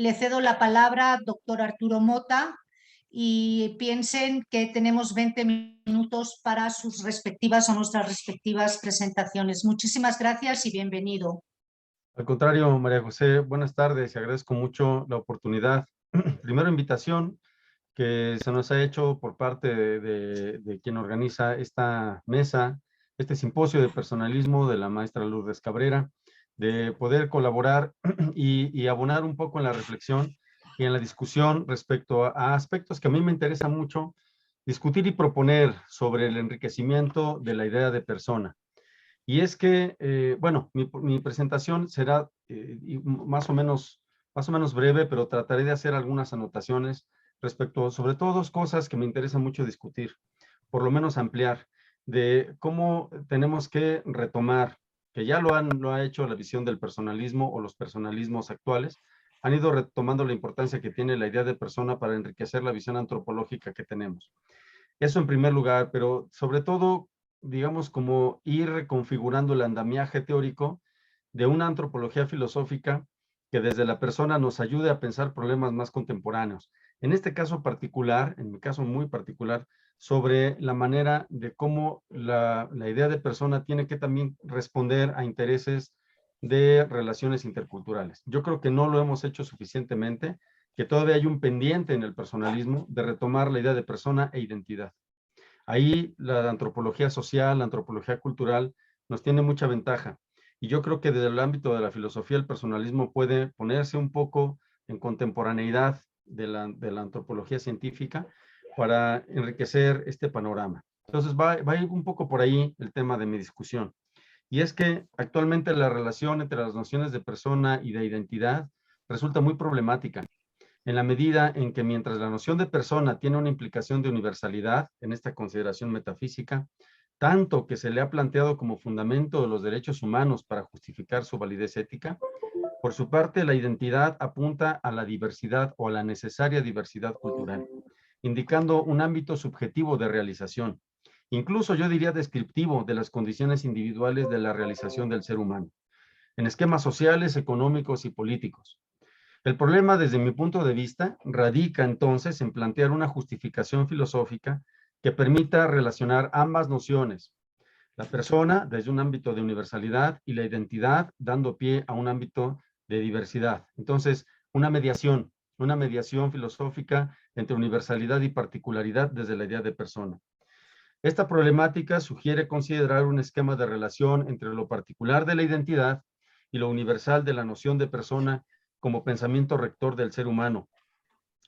le cedo la palabra, doctor Arturo Mota, y piensen que tenemos 20 minutos para sus respectivas o nuestras respectivas presentaciones. Muchísimas gracias y bienvenido. Al contrario, María José, buenas tardes y agradezco mucho la oportunidad. Primero, invitación que se nos ha hecho por parte de quien organiza esta mesa, este simposio de personalismo de la maestra Lourdes Cabrera, de poder colaborar y abonar un poco en la reflexión y en la discusión respecto a aspectos que a mí me interesa mucho discutir y proponer sobre el enriquecimiento de la idea de persona. Y es que, bueno, mi presentación será más o menos breve, pero trataré de hacer algunas anotaciones respecto, sobre todo, dos cosas que me interesa mucho discutir, por lo menos ampliar, de cómo tenemos que retomar, que ya lo ha hecho la visión del personalismo o los personalismos actuales, han ido retomando la importancia que tiene la idea de persona para enriquecer la visión antropológica que tenemos. Eso en primer lugar, pero sobre todo, digamos, como ir reconfigurando el andamiaje teórico de una antropología filosófica que desde la persona nos ayude a pensar problemas más contemporáneos. En este caso particular, en mi caso muy particular, sobre la manera de cómo la idea de persona tiene que también responder a intereses de relaciones interculturales. Yo creo que no lo hemos hecho suficientemente, que todavía hay un pendiente en el personalismo de retomar la idea de persona e identidad. Ahí la antropología social, la antropología cultural nos tiene mucha ventaja. Y yo creo que desde el ámbito de la filosofía el personalismo puede ponerse un poco en contemporaneidad de la antropología científica para enriquecer este panorama. Entonces va a ir un poco por ahí el tema de mi discusión. Y es que actualmente la relación entre las nociones de persona y de identidad resulta muy problemática, en la medida en que mientras la noción de persona tiene una implicación de universalidad en esta consideración metafísica, tanto que se le ha planteado como fundamento de los derechos humanos para justificar su validez ética, por su parte la identidad apunta a la diversidad o a la necesaria diversidad cultural, indicando un ámbito subjetivo de realización, incluso yo diría descriptivo de las condiciones individuales de la realización del ser humano, en esquemas sociales, económicos y políticos. El problema, desde mi punto de vista, radica entonces en plantear una justificación filosófica que permita relacionar ambas nociones, la persona desde un ámbito de universalidad y la identidad dando pie a un ámbito de diversidad. Entonces, una mediación filosófica entre universalidad y particularidad desde la idea de persona. Esta problemática sugiere considerar un esquema de relación entre lo particular de la identidad y lo universal de la noción de persona como pensamiento rector del ser humano,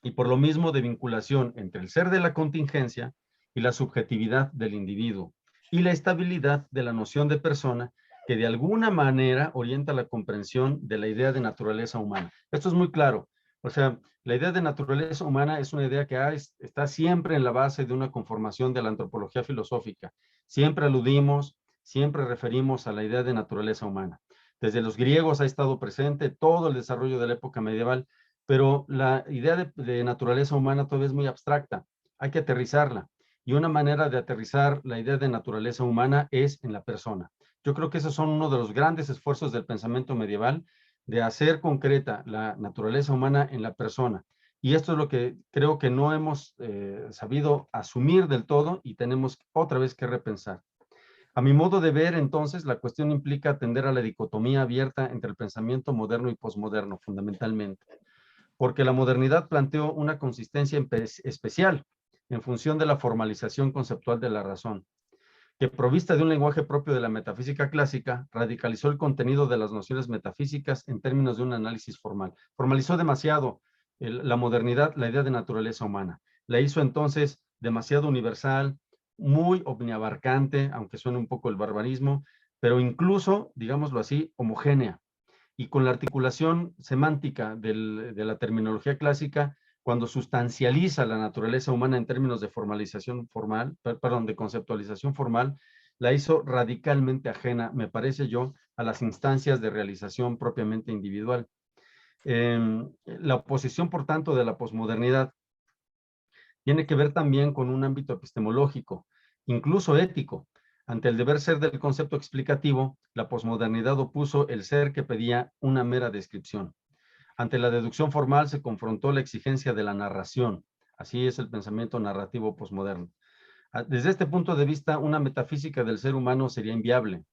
y por lo mismo de vinculación entre el ser de la contingencia y la subjetividad del individuo, y la estabilidad de la noción de persona que de alguna manera orienta la comprensión de la idea de naturaleza humana. Esto es muy claro. O sea, la idea de naturaleza humana es una idea que está siempre en la base de una conformación de la antropología filosófica. Siempre aludimos, siempre referimos a la idea de naturaleza humana. Desde los griegos ha estado presente todo el desarrollo de la época medieval, pero la idea de naturaleza humana todavía es muy abstracta. Hay que aterrizarla. Y una manera de aterrizar la idea de naturaleza humana es en la persona. Yo creo que esos son uno de los grandes esfuerzos del pensamiento medieval, de hacer concreta la naturaleza humana en la persona. Y esto es lo que creo que no hemos sabido asumir del todo y tenemos otra vez que repensar. A mi modo de ver, entonces, la cuestión implica atender a la dicotomía abierta entre el pensamiento moderno y posmoderno, fundamentalmente, porque la modernidad planteó una consistencia especial en función de la formalización conceptual de la razón, que provista de un lenguaje propio de la metafísica clásica, radicalizó el contenido de las nociones metafísicas en términos de un análisis formal. Formalizó demasiado la modernidad, la idea de naturaleza humana. La hizo entonces demasiado universal, muy omniabarcante, aunque suene un poco el barbarismo, pero incluso, digámoslo así, homogénea. Y con la articulación semántica de la terminología clásica, cuando sustancializa la naturaleza humana en términos de formalización formal, perdón, de conceptualización formal, la hizo radicalmente ajena, me parece yo, a las instancias de realización propiamente individual. La oposición, por tanto, de la posmodernidad tiene que ver también con un ámbito epistemológico, incluso ético. Ante el deber ser del concepto explicativo, la posmodernidad opuso el ser que pedía una mera descripción. Ante la deducción formal se confrontó la exigencia de la narración. Así es el pensamiento narrativo posmoderno. Desde este punto de vista, una metafísica del ser humano sería inviable,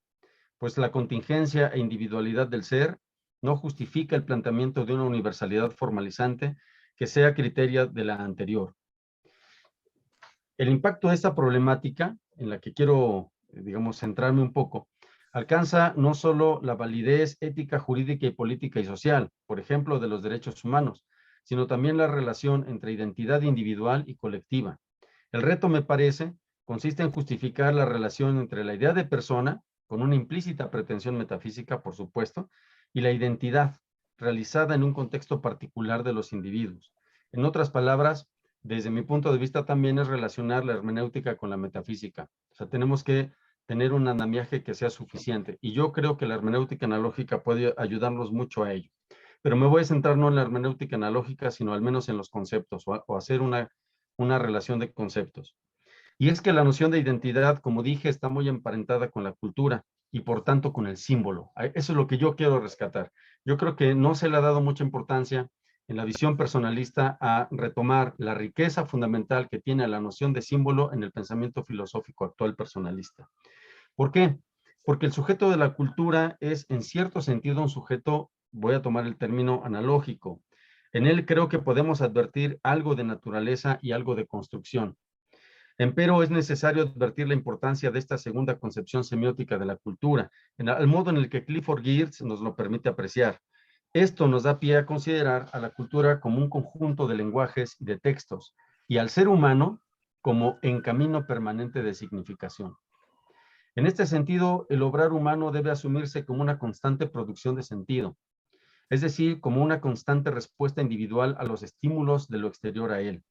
pues la contingencia e individualidad del ser no justifica el planteamiento de una universalidad formalizante que sea criterio de la anterior. El impacto de esta problemática, en la que quiero, digamos, centrarme un poco, alcanza no solo la validez ética, jurídica y política y social, por ejemplo, de los derechos humanos, sino también la relación entre identidad individual y colectiva. El reto, me parece, consiste en justificar la relación entre la idea de persona, con una implícita pretensión metafísica, por supuesto, y la identidad, realizada en un contexto particular de los individuos. En otras palabras, desde mi punto de vista también es relacionar la hermenéutica con la metafísica. O sea, tenemos que tener un andamiaje que sea suficiente. Y yo creo que la hermenéutica analógica puede ayudarnos mucho a ello. Pero me voy a centrar no en la hermenéutica analógica, sino al menos en los conceptos, o hacer una relación de conceptos. Y es que la noción de identidad, como dije, está muy emparentada con la cultura y por tanto con el símbolo. Eso es lo que yo quiero rescatar. Yo creo que no se le ha dado mucha importancia en la visión personalista a retomar la riqueza fundamental que tiene la noción de símbolo en el pensamiento filosófico actual personalista. ¿Por qué? Porque el sujeto de la cultura es en cierto sentido un sujeto, voy a tomar el término analógico. En él creo que podemos advertir algo de naturaleza y algo de construcción. Empero es necesario advertir la importancia de esta segunda concepción semiótica de la cultura, el modo en el que Clifford Geertz nos lo permite apreciar. Esto nos da pie a considerar a la cultura como un conjunto de lenguajes y de textos, y al ser humano como en camino permanente de significación. En este sentido, el obrar humano debe asumirse como una constante producción de sentido, es decir, como una constante respuesta individual a los estímulos de lo exterior a él.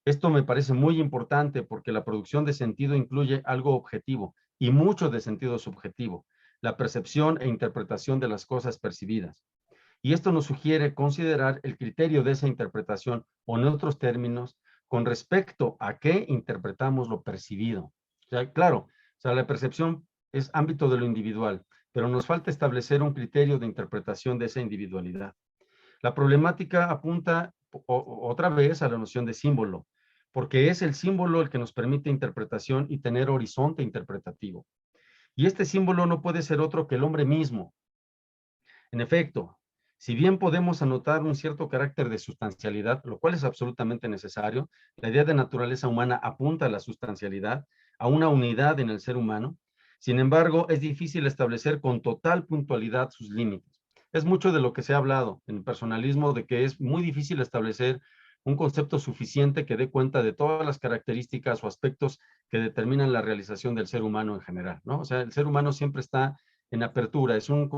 Esto me parece muy importante porque la producción de sentido incluye algo objetivo y mucho de sentido subjetivo, la percepción e interpretación de las cosas percibidas. Y esto nos sugiere considerar el criterio de esa interpretación, o en otros términos, con respecto a qué interpretamos lo percibido. O sea, claro, o sea, la percepción es ámbito de lo individual, pero nos falta establecer un criterio de interpretación de esa individualidad. La problemática apunta otra vez a la noción de símbolo, porque es el símbolo el que nos permite interpretación y tener horizonte interpretativo. Y este símbolo no puede ser otro que el hombre mismo. En efecto, si bien podemos anotar un cierto carácter de sustancialidad, lo cual es absolutamente necesario, la idea de naturaleza humana apunta a la sustancialidad, a una unidad en el ser humano. Sin embargo, es difícil establecer con total puntualidad sus límites. Es mucho de lo que se ha hablado en el personalismo, de que es muy difícil establecer un concepto suficiente que dé cuenta de todas las características o aspectos que determinan la realización del ser humano en general, ¿no? O sea, el ser humano siempre está en apertura, es una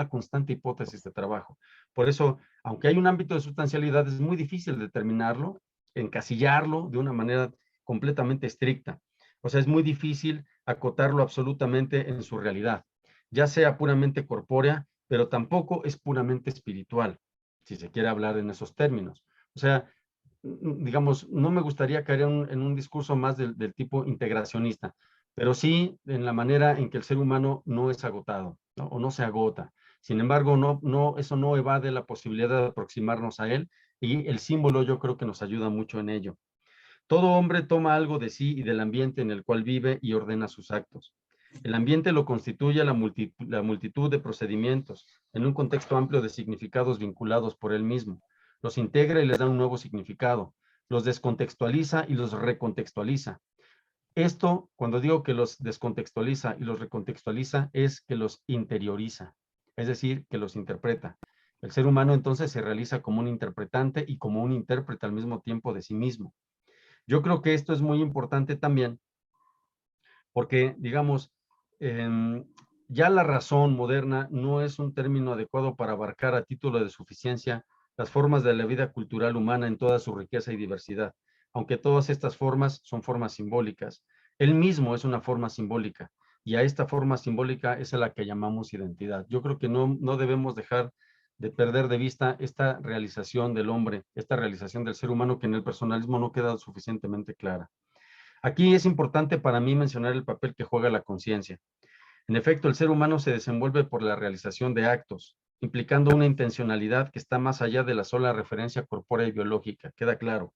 constante hipótesis de trabajo. Por eso, aunque hay un ámbito de sustancialidad, es muy difícil determinarlo, encasillarlo de una manera completamente estricta. O sea, es muy difícil acotarlo absolutamente en su realidad, ya sea puramente corpórea, pero tampoco es puramente espiritual, si se quiere hablar en esos términos. O sea, digamos, no me gustaría caer en un discurso más del tipo integracionista, pero sí en la manera en que el ser humano no es agotado, ¿no? O no se agota. Sin embargo, eso no evade la posibilidad de aproximarnos a él, y el símbolo yo creo que nos ayuda mucho en ello. Todo hombre toma algo de sí y del ambiente en el cual vive y ordena sus actos. El ambiente lo constituye la multitud de procedimientos en un contexto amplio de significados vinculados por él mismo. Los integra y les da un nuevo significado. Los descontextualiza y los recontextualiza. Esto, cuando digo que los descontextualiza y los recontextualiza, es que los interioriza, es decir, que los interpreta. El ser humano entonces se realiza como un interpretante y como un intérprete al mismo tiempo de sí mismo. Yo creo que esto es muy importante también porque, digamos, ya la razón moderna no es un término adecuado para abarcar a título de suficiencia las formas de la vida cultural humana en toda su riqueza y diversidad, aunque todas estas formas son formas simbólicas. Él mismo es una forma simbólica, y a esta forma simbólica es a la que llamamos identidad. Yo creo que no debemos dejar de perder de vista esta realización del hombre, esta realización del ser humano, que en el personalismo no queda suficientemente clara. Aquí es importante para mí mencionar el papel que juega la conciencia. En efecto, el ser humano se desenvuelve por la realización de actos, implicando una intencionalidad que está más allá de la sola referencia corpórea y biológica, queda claro.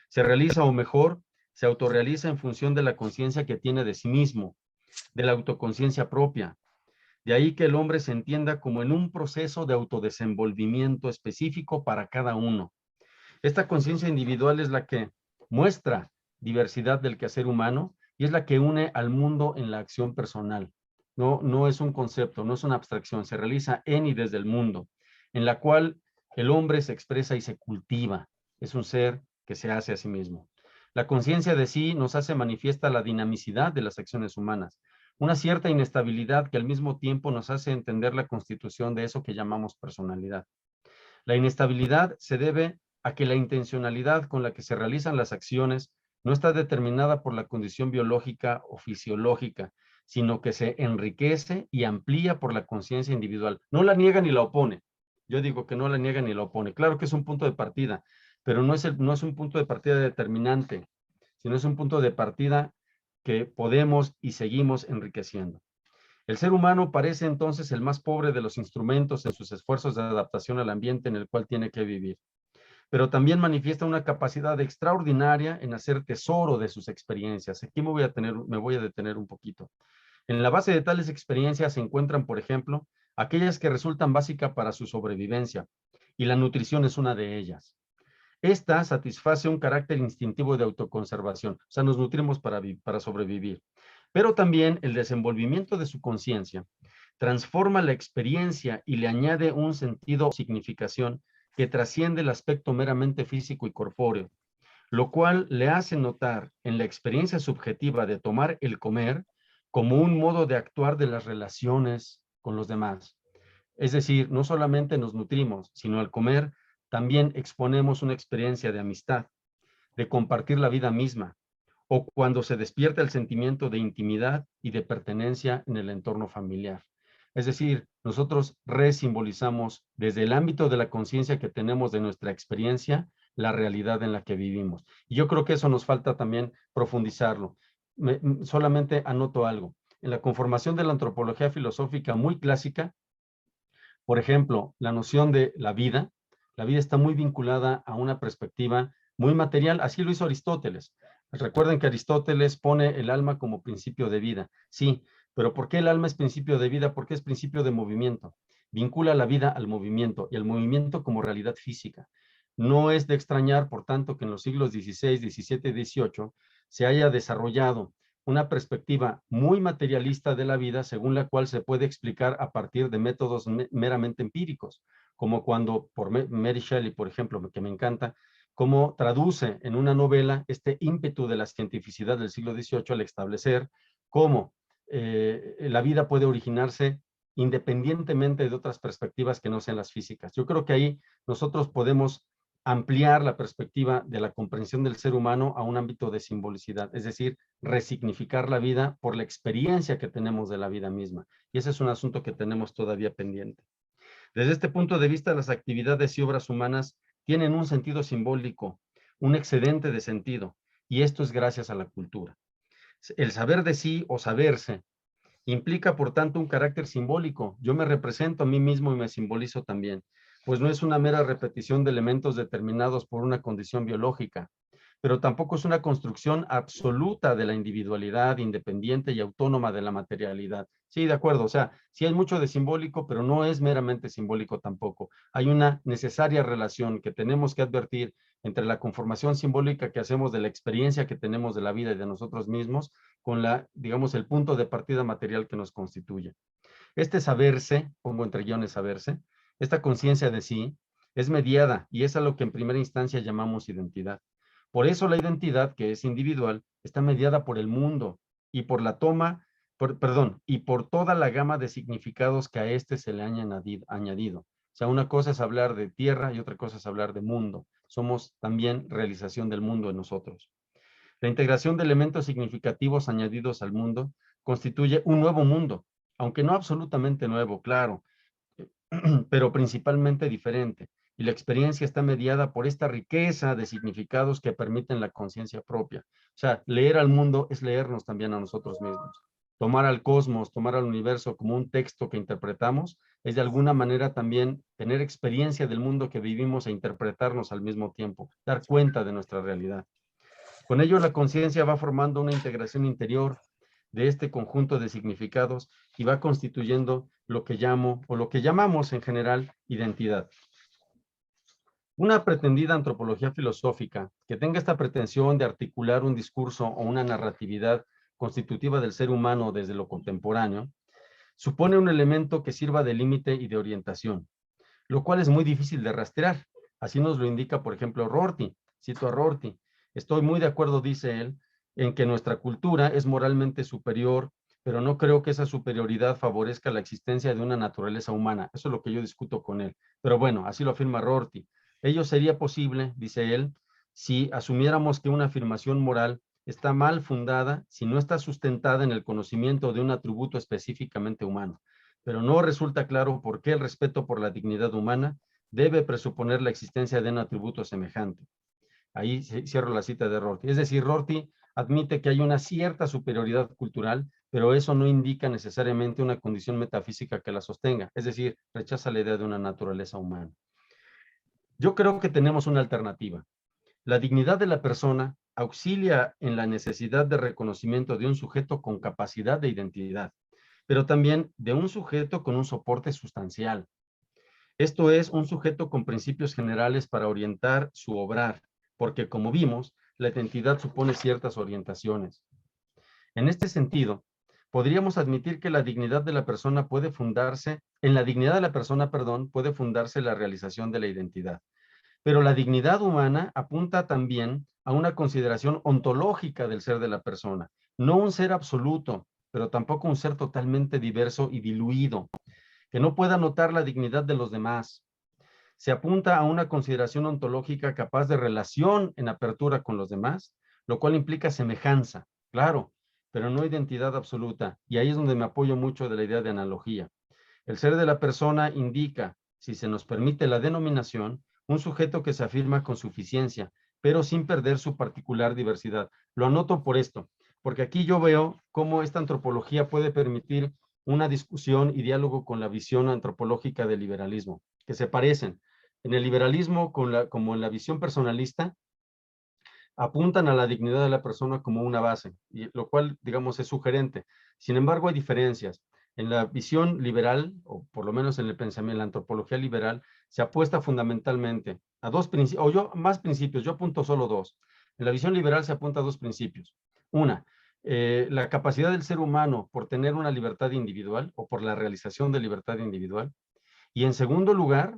Se realiza, o mejor, se autorrealiza en función de la conciencia que tiene de sí mismo, de la autoconciencia propia. De ahí que el hombre se entienda como en un proceso de autodesenvolvimiento específico para cada uno. Esta conciencia individual es la que muestra diversidad del quehacer humano y es la que une al mundo en la acción personal. No es un concepto, no es una abstracción, se realiza en y desde el mundo, en la cual el hombre se expresa y se cultiva. Es un ser que se hace a sí mismo. La conciencia de sí nos hace manifiesta la dinamicidad de las acciones humanas, una cierta inestabilidad que al mismo tiempo nos hace entender la constitución de eso que llamamos personalidad. La inestabilidad se debe a que la intencionalidad con la que se realizan las acciones no está determinada por la condición biológica o fisiológica, sino que se enriquece y amplía por la conciencia individual. No la niega ni la opone. Yo digo que no la niega ni la opone. Claro que es un punto de partida, pero no es un punto de partida determinante, sino es un punto de partida que podemos y seguimos enriqueciendo. El ser humano parece entonces el más pobre de los instrumentos en sus esfuerzos de adaptación al ambiente en el cual tiene que vivir, pero también manifiesta una capacidad extraordinaria en hacer tesoro de sus experiencias. Aquí me voy a detener un poquito. En la base de tales experiencias se encuentran, por ejemplo, aquellas que resultan básicas para su sobrevivencia, y la nutrición es una de ellas. Esta satisface un carácter instintivo de autoconservación, o sea, nos nutrimos para sobrevivir. Pero también el desenvolvimiento de su conciencia transforma la experiencia y le añade un sentido o significación que trasciende el aspecto meramente físico y corpóreo, lo cual le hace notar en la experiencia subjetiva de tomar el comer como un modo de actuar de las relaciones con los demás. Es decir, no solamente nos nutrimos, sino al comer también exponemos una experiencia de amistad, de compartir la vida misma, o cuando se despierta el sentimiento de intimidad y de pertenencia en el entorno familiar. Es decir, nosotros resimbolizamos desde el ámbito de la conciencia que tenemos de nuestra experiencia la realidad en la que vivimos. Y yo creo que eso nos falta también profundizarlo. Solamente anoto algo. En la conformación de la antropología filosófica muy clásica, por ejemplo, la noción de la vida está muy vinculada a una perspectiva muy material, así lo hizo Aristóteles. Recuerden que Aristóteles pone el alma como principio de vida, sí, pero ¿por qué el alma es principio de vida? Porque es principio de movimiento. Vincula la vida al movimiento y al movimiento como realidad física. No es de extrañar, por tanto, que en los siglos XVI, XVII y XVIII se haya desarrollado una perspectiva muy materialista de la vida, según la cual se puede explicar a partir de métodos meramente empíricos, como cuando por Mary Shelley, por ejemplo, que me encanta, cómo traduce en una novela este ímpetu de la cientificidad del siglo XVIII al establecer cómo la vida puede originarse independientemente de otras perspectivas que no sean las físicas. Yo creo que ahí nosotros podemos ampliar la perspectiva de la comprensión del ser humano a un ámbito de simbolicidad, es decir, resignificar la vida por la experiencia que tenemos de la vida misma. Y ese es un asunto que tenemos todavía pendiente. Desde este punto de vista, las actividades y obras humanas tienen un sentido simbólico, un excedente de sentido, y esto es gracias a la cultura. El saber de sí o saberse implica, por tanto, un carácter simbólico. Yo me represento a mí mismo y me simbolizo también, pues no es una mera repetición de elementos determinados por una condición biológica, pero tampoco es una construcción absoluta de la individualidad independiente y autónoma de la materialidad. Sí, de acuerdo, o sea, sí hay mucho de simbólico, pero no es meramente simbólico tampoco. Hay una necesaria relación que tenemos que advertir entre la conformación simbólica que hacemos de la experiencia que tenemos de la vida y de nosotros mismos con la, digamos, el punto de partida material que nos constituye. Este saberse, pongo entre guiones saberse, esta conciencia de sí, es mediada y es a lo que en primera instancia llamamos identidad. Por eso la identidad, que es individual, está mediada por el mundo y por la toma, y por toda la gama de significados que a este se le han añadido. O sea, una cosa es hablar de tierra y otra cosa es hablar de mundo. Somos también realización del mundo en nosotros. La integración de elementos significativos añadidos al mundo constituye un nuevo mundo, aunque no absolutamente nuevo, claro, pero principalmente diferente. Y la experiencia está mediada por esta riqueza de significados que permiten la conciencia propia. O sea, leer al mundo es leernos también a nosotros mismos. tomar al cosmos, tomar al universo como un texto que interpretamos, es de alguna manera también tener experiencia del mundo que vivimos e interpretarnos al mismo tiempo, dar cuenta de nuestra realidad. Con ello, la conciencia va formando una integración interior de este conjunto de significados y va constituyendo lo que llamo, o lo que llamamos en general, identidad. Una pretendida antropología filosófica que tenga esta pretensión de articular un discurso o una narratividad constitutiva del ser humano desde lo contemporáneo, supone un elemento que sirva de límite y de orientación, lo cual es muy difícil de rastrear. Así nos lo indica, por ejemplo, Rorty. Cito a Rorty: estoy muy de acuerdo, dice él, en que nuestra cultura es moralmente superior, pero no creo que esa superioridad favorezca la existencia de una naturaleza humana. Eso es lo que yo discuto con él. Pero bueno, así lo afirma Rorty. Ello sería posible, dice él, si asumiéramos que una afirmación moral está mal fundada si no está sustentada en el conocimiento de un atributo específicamente humano. Pero no resulta claro por qué el respeto por la dignidad humana debe presuponer la existencia de un atributo semejante. Ahí cierro la cita de Rorty. Es decir, Rorty admite que hay una cierta superioridad cultural, pero eso no indica necesariamente una condición metafísica que la sostenga. Es decir, rechaza la idea de una naturaleza humana. Yo creo que tenemos una alternativa. La dignidad de la persona auxilia en la necesidad de reconocimiento de un sujeto con capacidad de identidad, pero también de un sujeto con un soporte sustancial. Esto es, un sujeto con principios generales para orientar su obrar, porque como vimos, la identidad supone ciertas orientaciones. En este sentido, podríamos admitir que la dignidad de la persona puede fundarse, en la dignidad de la persona, perdón, puede fundarse la realización de la identidad. Pero la dignidad humana apunta también a una consideración ontológica del ser de la persona, no un ser absoluto, pero tampoco un ser totalmente diverso y diluido, que no pueda notar la dignidad de los demás. Se apunta a una consideración ontológica capaz de relación en apertura con los demás, lo cual implica semejanza, claro, pero no identidad absoluta. Y ahí es donde me apoyo mucho de la idea de analogía. El ser de la persona indica, si se nos permite la denominación, un sujeto que se afirma con suficiencia, pero sin perder su particular diversidad. Lo anoto por esto, porque aquí yo veo cómo esta antropología puede permitir una discusión y diálogo con la visión antropológica del liberalismo, que se parecen. En el liberalismo, como en la visión personalista, apuntan a la dignidad de la persona como una base, y lo cual, digamos, es sugerente. Sin embargo, hay diferencias. En la visión liberal, o por lo menos en el pensamiento, en la antropología liberal, se apuesta fundamentalmente a dos principios, más principios, yo apunto solo dos. En la visión liberal se apunta a dos principios. Una, la capacidad del ser humano por tener una libertad individual o por la realización de libertad individual. Y en segundo lugar,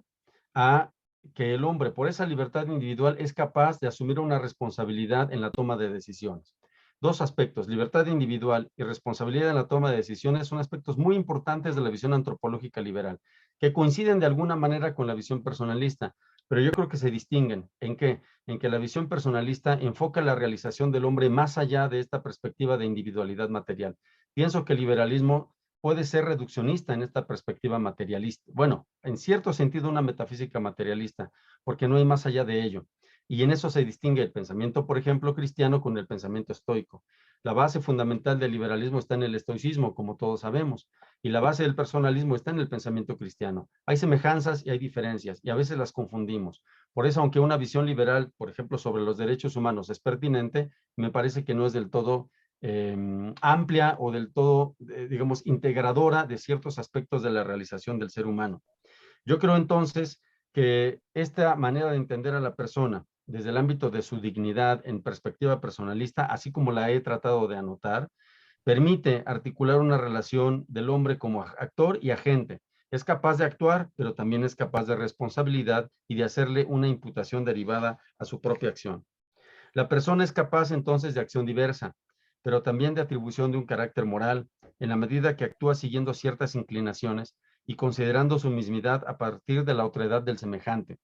a que el hombre, por esa libertad individual, es capaz de asumir una responsabilidad en la toma de decisiones. Dos aspectos, libertad individual y responsabilidad en la toma de decisiones, son aspectos muy importantes de la visión antropológica liberal, que coinciden de alguna manera con la visión personalista, pero yo creo que se distinguen. ¿En qué? En que la visión personalista enfoca la realización del hombre más allá de esta perspectiva de individualidad material. Pienso que el liberalismo puede ser reduccionista en esta perspectiva materialista. Bueno, en cierto sentido una metafísica materialista, porque no hay más allá de ello. Y en eso se distingue el pensamiento, por ejemplo, cristiano con el pensamiento estoico. La base fundamental del liberalismo está en el estoicismo, como todos sabemos, y la base del personalismo está en el pensamiento cristiano. Hay semejanzas y hay diferencias, y a veces las confundimos. Por eso, aunque una visión liberal, por ejemplo, sobre los derechos humanos es pertinente, me parece que no es del todo amplia o del todo, digamos, integradora de ciertos aspectos de la realización del ser humano. Yo creo entonces que esta manera de entender a la persona desde el ámbito de su dignidad en perspectiva personalista, así como la he tratado de anotar, permite articular una relación del hombre como actor y agente. Es capaz de actuar, pero también es capaz de responsabilidad y de hacerle una imputación derivada a su propia acción. La persona es capaz entonces de acción diversa, pero también de atribución de un carácter moral, en la medida que actúa siguiendo ciertas inclinaciones y considerando su mismidad a partir de la otredad del semejante.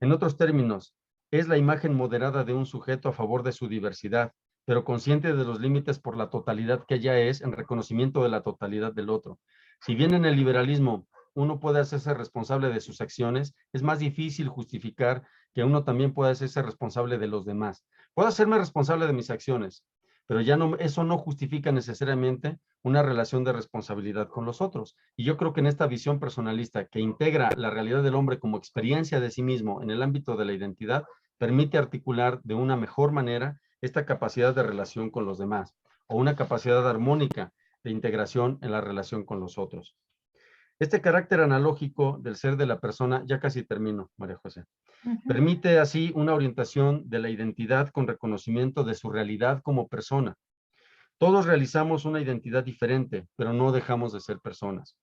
En otros términos, es la imagen moderada de un sujeto a favor de su diversidad, pero consciente de los límites por la totalidad que ella es en reconocimiento de la totalidad del otro. Si bien en el liberalismo uno puede hacerse responsable de sus acciones, es más difícil justificar que uno también pueda hacerse responsable de los demás. Puedo hacerme responsable de mis acciones, pero ya no, eso no justifica necesariamente una relación de responsabilidad con los otros. Y yo creo que en esta visión personalista que integra la realidad del hombre como experiencia de sí mismo en el ámbito de la identidad, permite articular de una mejor manera esta capacidad de relación con los demás, o una capacidad armónica de integración en la relación con los otros. Este carácter analógico del ser de la persona, ya casi termino, María José, permite así una orientación de la identidad con reconocimiento de su realidad como persona. Todos realizamos una identidad diferente, pero no dejamos de ser personas.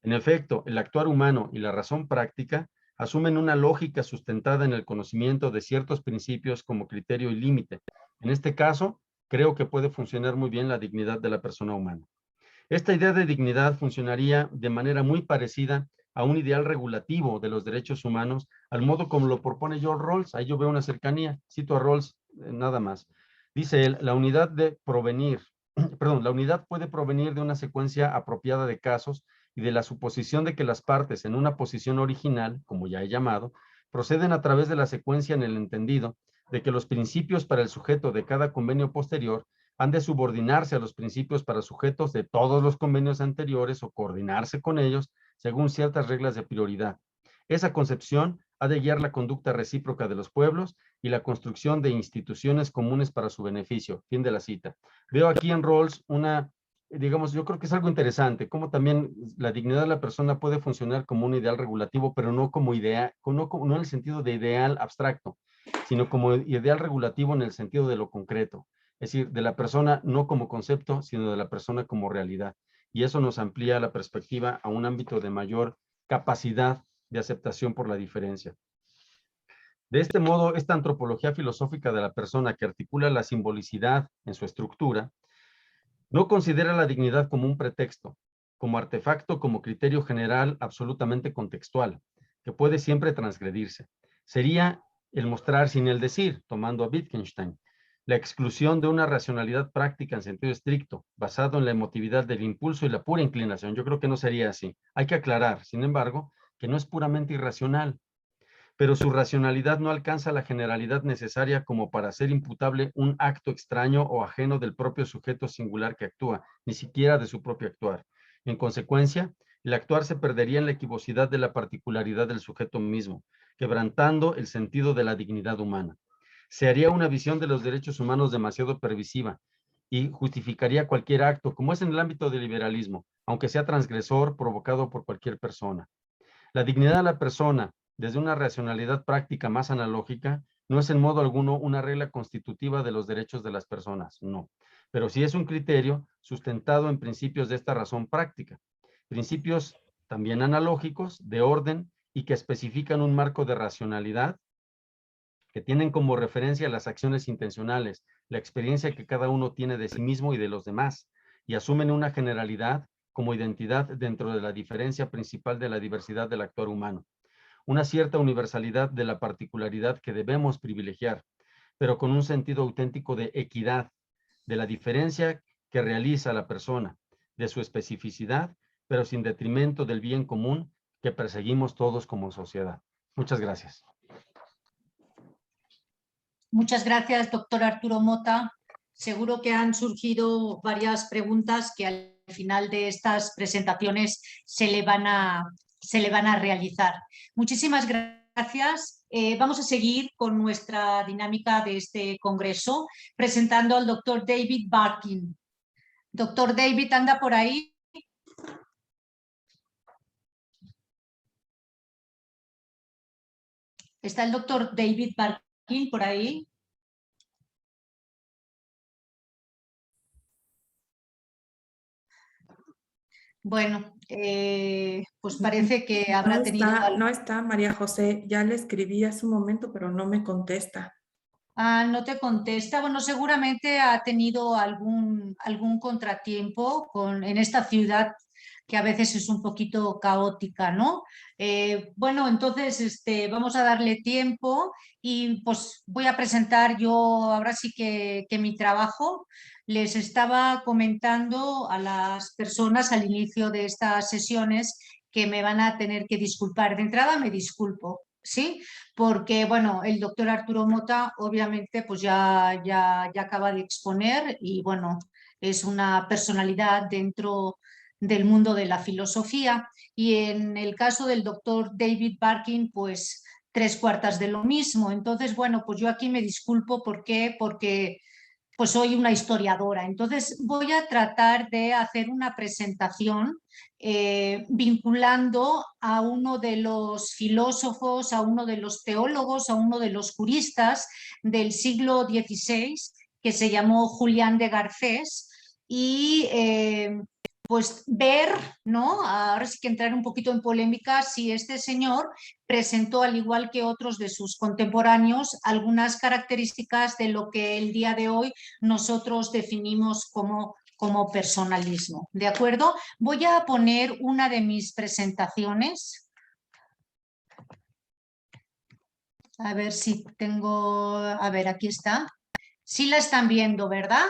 En efecto, el actuar humano y la razón práctica asumen una lógica sustentada en el conocimiento de ciertos principios como criterio y límite. En este caso, creo que puede funcionar muy bien la dignidad de la persona humana. Esta idea de dignidad funcionaría de manera muy parecida a un ideal regulativo de los derechos humanos, al modo como lo propone George Rawls. Ahí yo veo una cercanía, cito a Rawls nada más. Dice él, la unidad la unidad puede provenir de una secuencia apropiada de casos y de la suposición de que las partes en una posición original, como ya he llamado, proceden a través de la secuencia en el entendido de que los principios para el sujeto de cada convenio posterior han de subordinarse a los principios para sujetos de todos los convenios anteriores o coordinarse con ellos según ciertas reglas de prioridad. Esa concepción ha de guiar la conducta recíproca de los pueblos y la construcción de instituciones comunes para su beneficio. Fin de la cita. Veo aquí en Rawls digamos, yo creo que es algo interesante, cómo también la dignidad de la persona puede funcionar como un ideal regulativo, pero no como ideal, no en el sentido de ideal abstracto, sino como ideal regulativo en el sentido de lo concreto. Es decir, de la persona no como concepto, sino de la persona como realidad. Y eso nos amplía la perspectiva a un ámbito de mayor capacidad de aceptación por la diferencia. De este modo, esta antropología filosófica de la persona que articula la simbolicidad en su estructura, no considera la dignidad como un pretexto, como artefacto, como criterio general absolutamente contextual, que puede siempre transgredirse. Sería el mostrar sin el decir, tomando a Wittgenstein, la exclusión de una racionalidad práctica en sentido estricto, basado en la emotividad del impulso y la pura inclinación. Yo creo que no sería así. Hay que aclarar, sin embargo, que no es puramente irracional, pero su racionalidad no alcanza la generalidad necesaria como para ser imputable un acto extraño o ajeno del propio sujeto singular que actúa, ni siquiera de su propio actuar. En consecuencia, el actuar se perdería en la equivocidad de la particularidad del sujeto mismo, quebrantando el sentido de la dignidad humana. Se haría una visión de los derechos humanos demasiado pervasiva y justificaría cualquier acto, como es en el ámbito del liberalismo, aunque sea transgresor, provocado por cualquier persona. La dignidad de la persona, desde una racionalidad práctica más analógica, no es en modo alguno una regla constitutiva de los derechos de las personas, no, pero sí es un criterio sustentado en principios de esta razón práctica, principios también analógicos, de orden y que especifican un marco de racionalidad que tienen como referencia las acciones intencionales, la experiencia que cada uno tiene de sí mismo y de los demás, y asumen una generalidad como identidad dentro de la diferencia principal de la diversidad del actuar humano. Una cierta universalidad de la particularidad que debemos privilegiar, pero con un sentido auténtico de equidad, de la diferencia que realiza la persona, de su especificidad, pero sin detrimento del bien común que perseguimos todos como sociedad. Muchas gracias. Muchas gracias, doctor Arturo Mota. Seguro que han surgido varias preguntas que al final de estas presentaciones se le van a realizar. Muchísimas gracias. Vamos a seguir con nuestra dinámica de este congreso presentando al doctor David Barkin. Doctor David, ¿anda por ahí? ¿Está el doctor David Barkin por ahí? Bueno, pues parece que habrá tenido... No está, María José. Ya le escribí hace un momento, pero no me contesta. Ah, no te contesta. Bueno, seguramente ha tenido algún contratiempo en esta ciudad que a veces es un poquito caótica, ¿no? Bueno, entonces vamos a darle tiempo y pues voy a presentar yo ahora sí que mi trabajo. Les estaba comentando a las personas al inicio de estas sesiones que me van a tener que disculpar. De entrada me disculpo ¿sí? Porque, bueno, el doctor Arturo Mota obviamente pues ya acaba de exponer y, bueno, es una personalidad dentro del mundo de la filosofía. Y en el caso del doctor David Barkin, pues 3/4 de lo mismo. Entonces, bueno, pues yo aquí me disculpo. ¿Por qué? Porque pues soy una historiadora. Entonces voy a tratar de hacer una presentación vinculando a uno de los filósofos, a uno de los teólogos, a uno de los juristas del siglo XVI, que se llamó Julián de Garcés, y pues ver, ¿no? Ahora sí que entrar un poquito en polémica, si este señor presentó, al igual que otros de sus contemporáneos, algunas características de lo que el día de hoy nosotros definimos como personalismo. ¿De acuerdo? Voy a poner una de mis presentaciones. A ver si tengo... A ver, aquí está. Sí la están viendo, ¿verdad?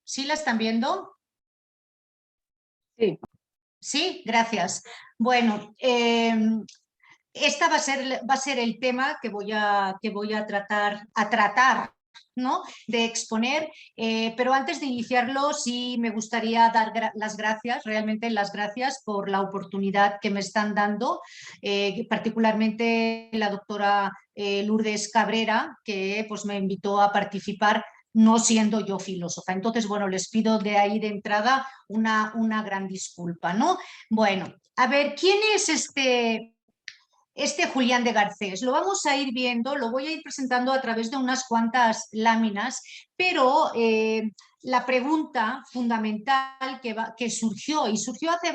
¿Sí la están viendo? Sí. Sí, gracias. Bueno, esta va a ser el tema que voy a tratar, ¿no? De exponer, pero antes de iniciarlo sí me gustaría dar las gracias, realmente las gracias por la oportunidad que me están dando, particularmente la doctora Lourdes Cabrera, que pues me invitó a participar no siendo yo filósofa. Entonces, bueno, les pido de ahí de entrada una gran disculpa, ¿no? Bueno, a ver, ¿quién es este Julián de Garcés? Lo vamos a ir viendo, lo voy a ir presentando a través de unas cuantas láminas, pero la pregunta fundamental que surgió hace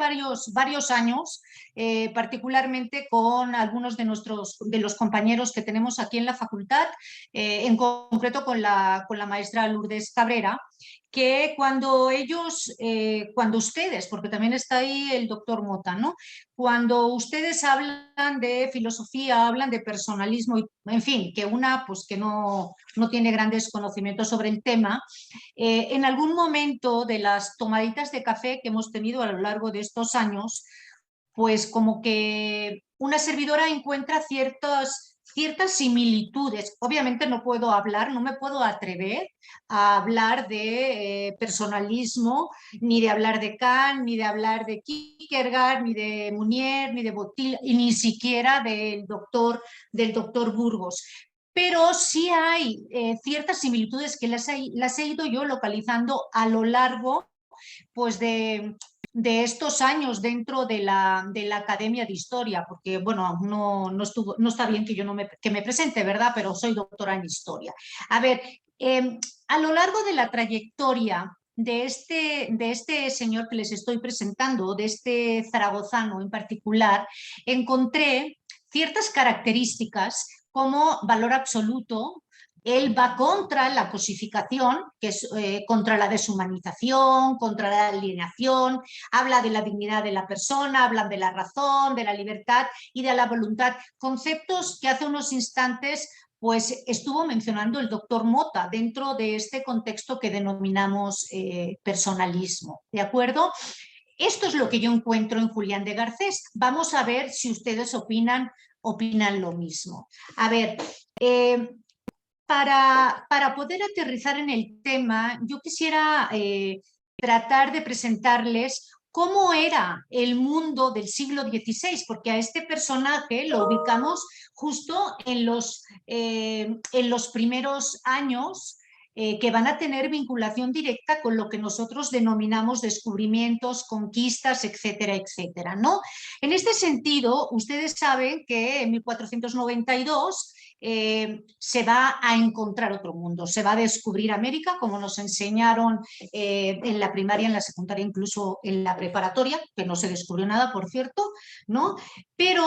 varios años, particularmente con algunos de los compañeros que tenemos aquí en la facultad, en concreto con la maestra Lourdes Cabrera, que cuando ustedes, porque también está ahí el doctor Mota, ¿no? Cuando ustedes hablan de filosofía, hablan de personalismo, en fin, que una pues que no tiene grandes conocimientos sobre el tema, en algún momento de las tomaditas de café que hemos tenido a lo largo de estos años, pues como que una servidora encuentra ciertas similitudes. Obviamente no puedo hablar, no me puedo atrever a hablar de personalismo, ni de hablar de Kant, ni de hablar de Kierkegaard, ni de Mounier, ni de Botil, y ni siquiera del doctor Burgos. Pero sí hay ciertas similitudes que las he ido yo localizando a lo largo pues de estos años dentro de la Academia de Historia, porque bueno, no está bien que yo que me presente, ¿verdad? Pero soy doctora en Historia. A ver, a lo largo de la trayectoria de este señor que les estoy presentando, de este zaragozano en particular, encontré ciertas características como valor absoluto. Él va contra la cosificación, que es contra la deshumanización, contra la alienación, habla de la dignidad de la persona, habla de la razón, de la libertad y de la voluntad, conceptos que hace unos instantes pues estuvo mencionando el doctor Mota dentro de este contexto que denominamos personalismo, ¿de acuerdo? Esto es lo que yo encuentro en Julián de Garcés. Vamos a ver si ustedes opinan lo mismo. A ver, para poder aterrizar en el tema, yo quisiera tratar de presentarles cómo era el mundo del siglo XVI, porque a este personaje lo ubicamos justo en los primeros años que van a tener vinculación directa con lo que nosotros denominamos descubrimientos, conquistas, etcétera, etcétera, ¿no? En este sentido, ustedes saben que en 1492 se va a encontrar otro mundo, se va a descubrir América, como nos enseñaron en la primaria, en la secundaria, incluso en la preparatoria, que no se descubrió nada, por cierto, ¿no? Pero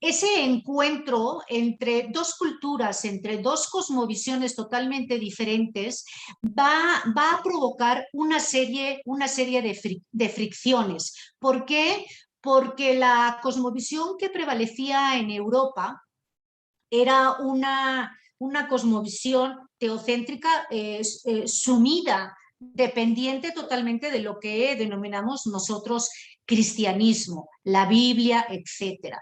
ese encuentro entre dos culturas, entre dos cosmovisiones totalmente diferentes, va a provocar una serie de fricciones. ¿Por qué? Porque la cosmovisión que prevalecía en Europa era una cosmovisión teocéntrica sumida, dependiente totalmente de lo que denominamos nosotros cristianismo, la Biblia, etc.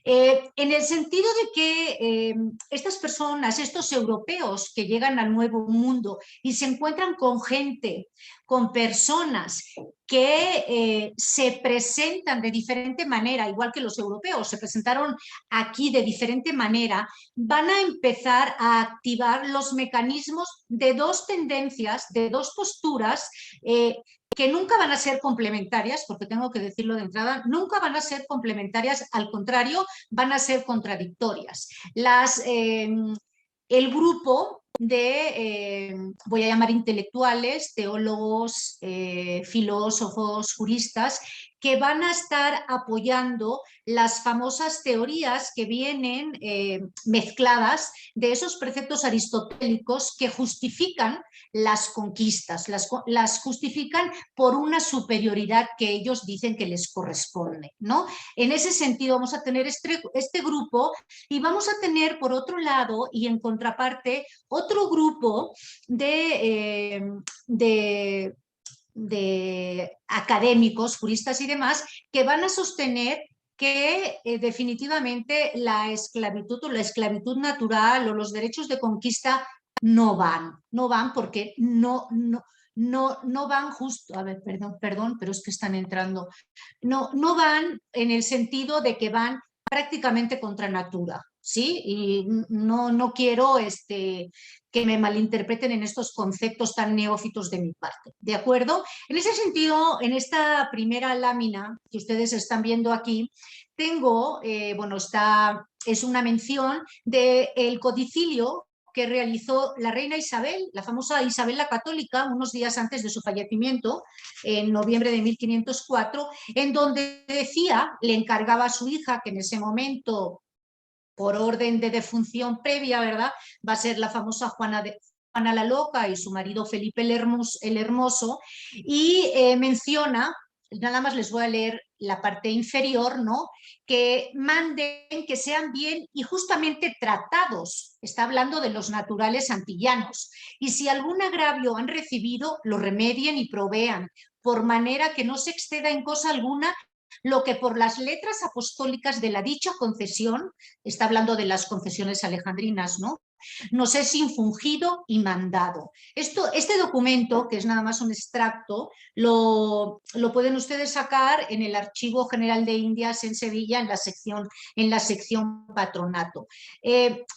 En el sentido de que estas personas, estos europeos que llegan al Nuevo Mundo y se encuentran con gente, con personas que se presentan de diferente manera, igual que los europeos se presentaron aquí de diferente manera, van a empezar a activar los mecanismos de dos tendencias, de dos posturas que nunca van a ser complementarias, porque tengo que decirlo de entrada, nunca van a ser complementarias, al contrario, van a ser contradictorias. El grupo de, voy a llamar intelectuales, teólogos, filósofos, juristas, que van a estar apoyando las famosas teorías que vienen mezcladas de esos preceptos aristotélicos que justifican las conquistas, las justifican por una superioridad que ellos dicen que les corresponde, ¿no? En ese sentido vamos a tener este grupo y vamos a tener por otro lado y en contraparte otro grupo de académicos, juristas y demás, que van a sostener que definitivamente la esclavitud o la esclavitud natural o los derechos de conquista no van porque no van justo, a ver, perdón, pero es que están entrando, no van en el sentido de que van prácticamente contra natura, ¿sí? Y no quiero que me malinterpreten en estos conceptos tan neófitos de mi parte, ¿de acuerdo? En ese sentido, en esta primera lámina que ustedes están viendo aquí, tengo, es una mención del codicilio que realizó la reina Isabel, la famosa Isabel la Católica, unos días antes de su fallecimiento, en noviembre de 1504, en donde decía, le encargaba a su hija, que en ese momento, por orden de defunción previa, ¿verdad?, va a ser la famosa Juana la Loca y su marido Felipe el Hermoso, y menciona, nada más les voy a leer la parte inferior, ¿no?, que manden, que sean bien y justamente tratados, está hablando de los naturales antillanos, y si algún agravio han recibido, lo remedien y provean, por manera que no se exceda en cosa alguna lo que por las letras apostólicas de la dicha concesión, está hablando de las concesiones alejandrinas, ¿no?, nos es infungido y mandado. Este documento, que es nada más un extracto, lo pueden ustedes sacar en el Archivo General de Indias en Sevilla, en la sección patronato.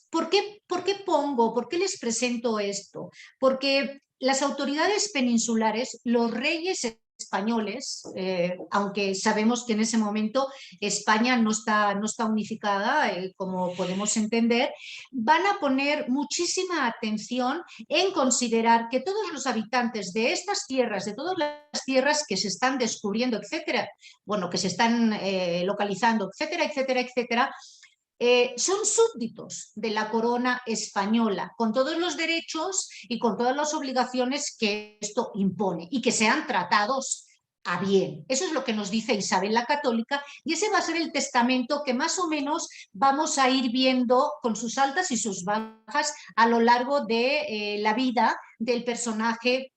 ¿Por qué les presento esto? Porque las autoridades peninsulares, los reyes españoles, aunque sabemos que en ese momento España no está unificada, como podemos entender, van a poner muchísima atención en considerar que todos los habitantes de estas tierras, de todas las tierras que se están descubriendo, etcétera, bueno, que se están localizando, etcétera, etcétera, etcétera, son súbditos de la corona española, con todos los derechos y con todas las obligaciones que esto impone, y que sean tratados a bien. Eso es lo que nos dice Isabel la Católica, y ese va a ser el testamento que más o menos vamos a ir viendo con sus altas y sus bajas a lo largo de la vida del personaje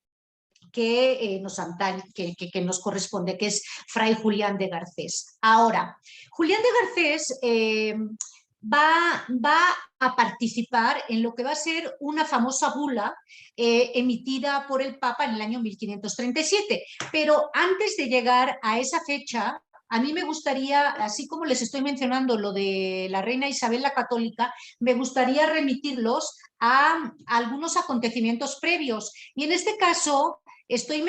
que nos corresponde, que es Fray Julián de Garcés. Ahora, Julián de Garcés va a participar en lo que va a ser una famosa bula emitida por el Papa en el año 1537. Pero antes de llegar a esa fecha, a mí me gustaría, así como les estoy mencionando lo de la reina Isabel la Católica, me gustaría remitirlos a algunos acontecimientos previos. Y en este caso estoy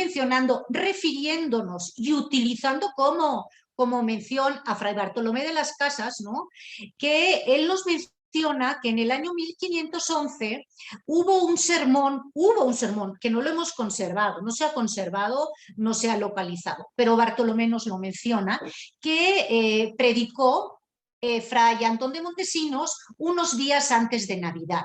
refiriéndonos y utilizando como mención a Fray Bartolomé de las Casas, ¿no?, que él nos menciona que en el año 1511 hubo un sermón que no lo hemos conservado, no se ha conservado, no se ha localizado, pero Bartolomé nos lo menciona, que predicó Fray Antón de Montesinos unos días antes de Navidad.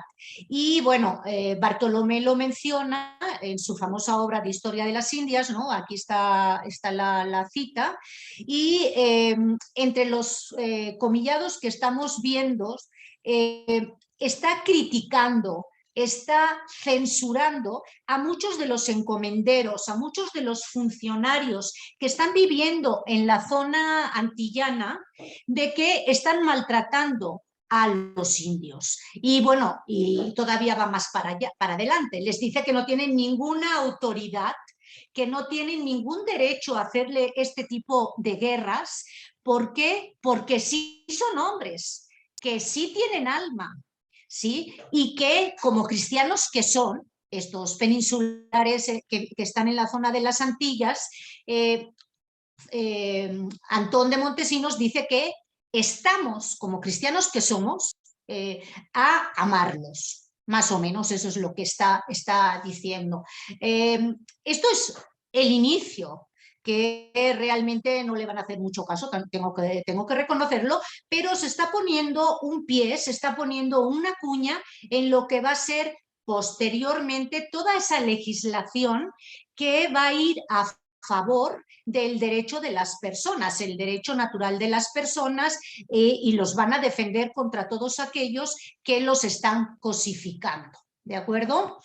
Y bueno, Bartolomé lo menciona en su famosa obra de Historia de las Indias, ¿no? Aquí está la cita, y entre los comillados que estamos viendo, está criticando está censurando a muchos de los encomenderos, a muchos de los funcionarios que están viviendo en la zona antillana, de que están maltratando a los indios. Y bueno, y todavía va más para allá, para adelante. Les dice que no tienen ninguna autoridad, que no tienen ningún derecho a hacerle este tipo de guerras. ¿Por qué? Porque sí son hombres, que sí tienen alma, ¿sí? Y que como cristianos que son, estos peninsulares que están en la zona de las Antillas, Antón de Montesinos dice que estamos, como cristianos que somos, a amarlos. Más o menos eso es lo que está diciendo. Esto es el inicio, que realmente no le van a hacer mucho caso, tengo que reconocerlo, pero se está poniendo un pie, se está poniendo una cuña en lo que va a ser posteriormente toda esa legislación que va a ir a favor del derecho de las personas, el derecho natural de las personas, y los van a defender contra todos aquellos que los están cosificando. ¿De acuerdo?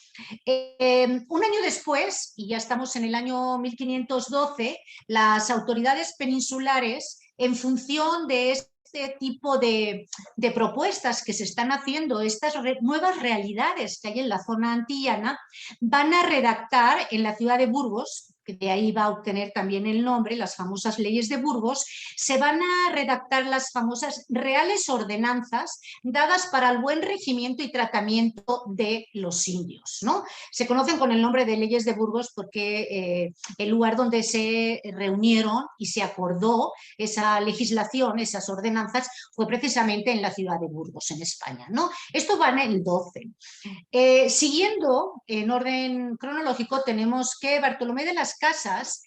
Un año después, y ya estamos en el año 1512, las autoridades peninsulares, en función de este tipo de propuestas que se están haciendo, estas nuevas realidades que hay en la zona antillana, van a redactar en la ciudad de Burgos, que de ahí va a obtener también el nombre, las famosas leyes de Burgos, se van a redactar las famosas reales ordenanzas dadas para el buen regimiento y tratamiento de los indios, ¿no? Se conocen con el nombre de leyes de Burgos porque el lugar donde se reunieron y se acordó esa legislación, esas ordenanzas, fue precisamente en la ciudad de Burgos, en España, ¿no? Esto va en el 12. Siguiendo en orden cronológico, tenemos que Bartolomé de las Casas,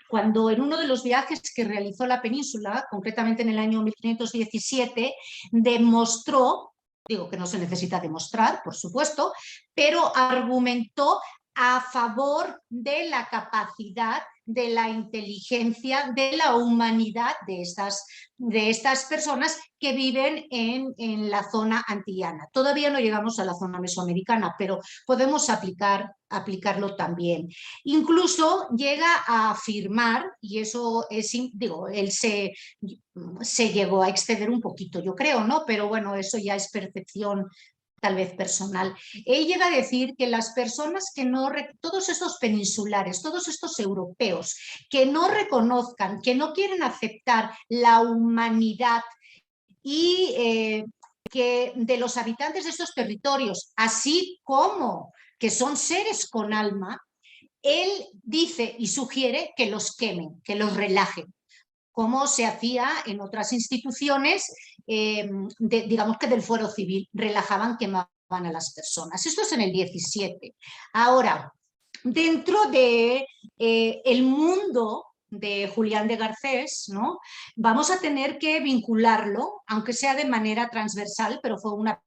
cuando en uno de los viajes que realizó a la península, concretamente en el año 1517, demostró, digo que no se necesita demostrar, por supuesto, pero argumentó a favor de la capacidad, de la inteligencia, de la humanidad de estas personas que viven en la zona antillana. Todavía no llegamos a la zona mesoamericana, pero podemos aplicarlo también. Incluso llega a afirmar, y eso es, digo, él se llegó a exceder un poquito, yo creo, ¿no? Pero bueno, eso ya es percepción tal vez personal. Él llega a decir que las personas que no, todos estos peninsulares, todos estos europeos que no reconozcan, que no quieren aceptar la humanidad y que de los habitantes de estos territorios, así como que son seres con alma, él dice y sugiere que los quemen, que los relajen, como se hacía en otras instituciones, digamos que del fuero civil, relajaban, quemaban a las personas. Esto es en el 17. Ahora, dentro de el mundo de Julián de Garcés, ¿no? Vamos a tener que vincularlo, aunque sea de manera transversal, pero fue una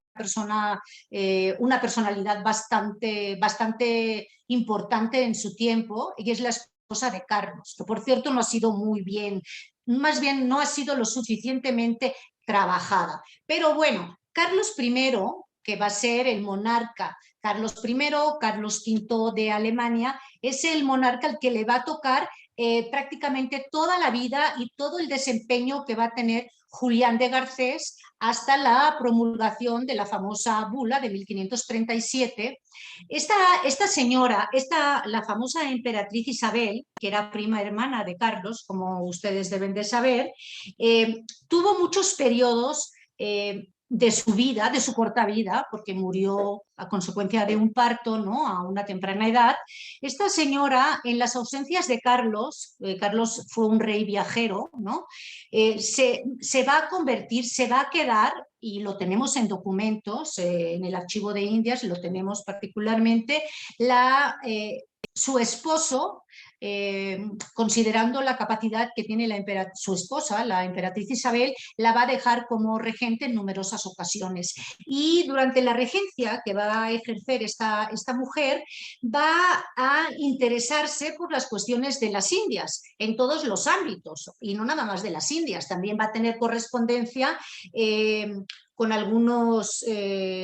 personalidad bastante importante en su tiempo, y es la esposa de Carlos, que por cierto no ha sido muy bien, más bien no ha sido lo suficientemente trabajada. Pero bueno, Carlos I, que va a ser el monarca, Carlos I, Carlos V de Alemania, es el monarca al que le va a tocar prácticamente toda la vida y todo el desempeño que va a tener Julián de Garcés hasta la promulgación de la famosa bula de 1537. Esta señora, la famosa emperatriz Isabel, que era prima hermana de Carlos, como ustedes deben de saber, tuvo muchos periodos de su vida, de su corta vida, porque murió a consecuencia de un parto, ¿no?, a una temprana edad. Esta señora, en las ausencias de Carlos, Carlos fue un rey viajero, ¿no?, se va a convertir, se va a quedar, y lo tenemos en documentos, en el archivo de Indias lo tenemos particularmente, su esposo, considerando la capacidad que tiene su esposa, la emperatriz Isabel, la va a dejar como regente en numerosas ocasiones. Y durante la regencia que va a ejercer esta mujer, va a interesarse por las cuestiones de las Indias, en todos los ámbitos, y no nada más de las Indias, también va a tener correspondencia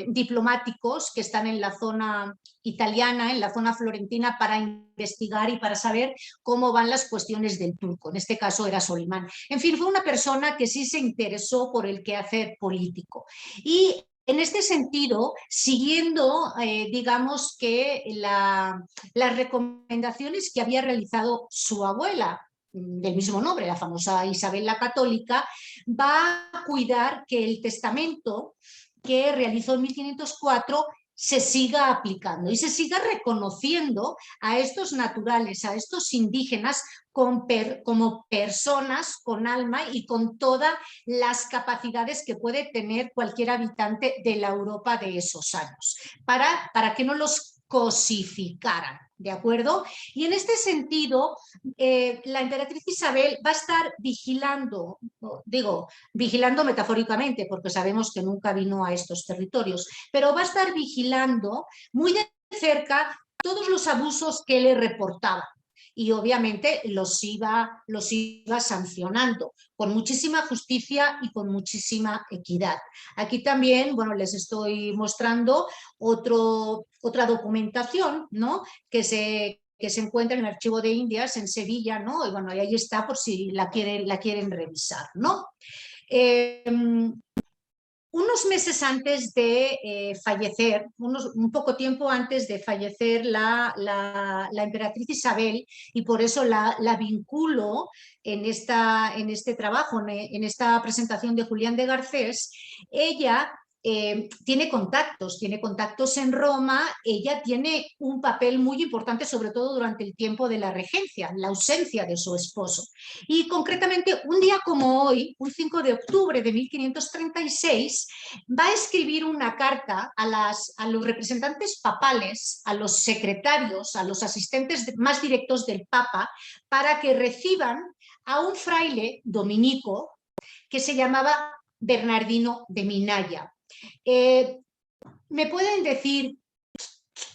diplomáticos que están en la zona italiana, en la zona florentina, para investigar y para saber cómo van las cuestiones del turco. En este caso era Solimán. En fin, fue una persona que sí se interesó por el quehacer político. Y en este sentido, siguiendo, digamos que las recomendaciones que había realizado su abuela, del mismo nombre, la famosa Isabel la Católica, va a cuidar que el testamento que realizó en 1504 se siga aplicando y se siga reconociendo a estos naturales, a estos indígenas como personas con alma y con todas las capacidades que puede tener cualquier habitante de la Europa de esos años, para que no los cosificaran, ¿de acuerdo? Y en este sentido, la emperatriz Isabel va a estar vigilando, digo, vigilando metafóricamente, porque sabemos que nunca vino a estos territorios, pero va a estar vigilando muy de cerca todos los abusos que le reportaba. Y obviamente los iba sancionando con muchísima justicia y con muchísima equidad. Aquí también, bueno, les estoy mostrando otra documentación, ¿no? que se encuentra en el Archivo de Indias en Sevilla, ¿no? Y bueno, ahí está por si la quieren revisar, ¿no? Unos meses antes de fallecer, un poco tiempo antes de fallecer la emperatriz Isabel, y por eso la vinculo en este trabajo, en esta presentación de Julián de Garcés, ella tiene contactos en Roma, ella tiene un papel muy importante, sobre todo durante el tiempo de la regencia, la ausencia de su esposo. Y concretamente, un día como hoy, un 5 de octubre de 1536, va a escribir una carta a los representantes papales, a los secretarios, a los asistentes más directos del Papa, para que reciban a un fraile dominico que se llamaba Bernardino de Minaya. ¿Me pueden decir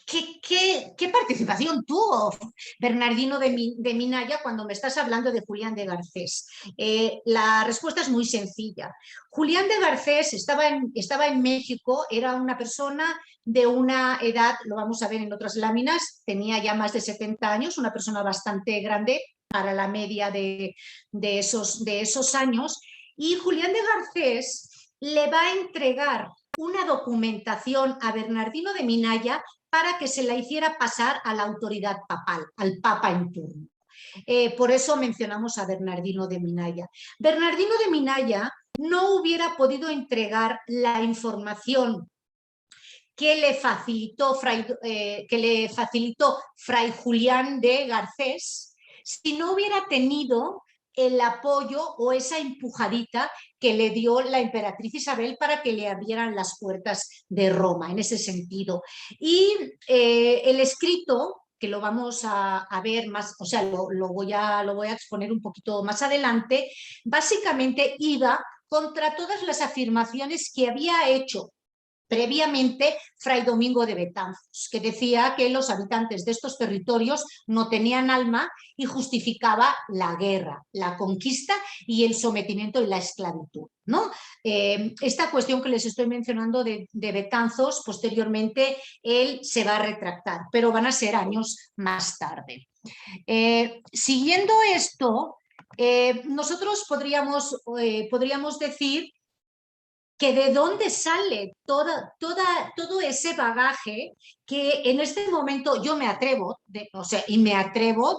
qué participación tuvo Bernardino de Minaya cuando me estás hablando de Julián de Garcés? La respuesta es muy sencilla. Julián de Garcés estaba en México, era una persona de una edad, lo vamos a ver en otras láminas, tenía ya más de 70 años, una persona bastante grande para la media de esos años, y Julián de Garcés le va a entregar una documentación a Bernardino de Minaya para que se la hiciera pasar a la autoridad papal, al papa en turno. Por eso mencionamos a Bernardino de Minaya. Bernardino de Minaya no hubiera podido entregar la información que le facilitó Fray Julián de Garcés si no hubiera tenido el apoyo o esa empujadita que le dio la emperatriz Isabel para que le abrieran las puertas de Roma, en ese sentido. Y el escrito, que lo vamos a ver más, o sea, lo voy a exponer un poquito más adelante, básicamente iba contra todas las afirmaciones que había hecho previamente Fray Domingo de Betanzos, que decía que los habitantes de estos territorios no tenían alma y justificaba la guerra, la conquista y el sometimiento y la esclavitud, ¿no? Esta cuestión que les estoy mencionando de Betanzos, posteriormente él se va a retractar, pero van a ser años más tarde. Siguiendo esto, nosotros podríamos decir que de dónde sale todo ese bagaje que en este momento yo me atrevo,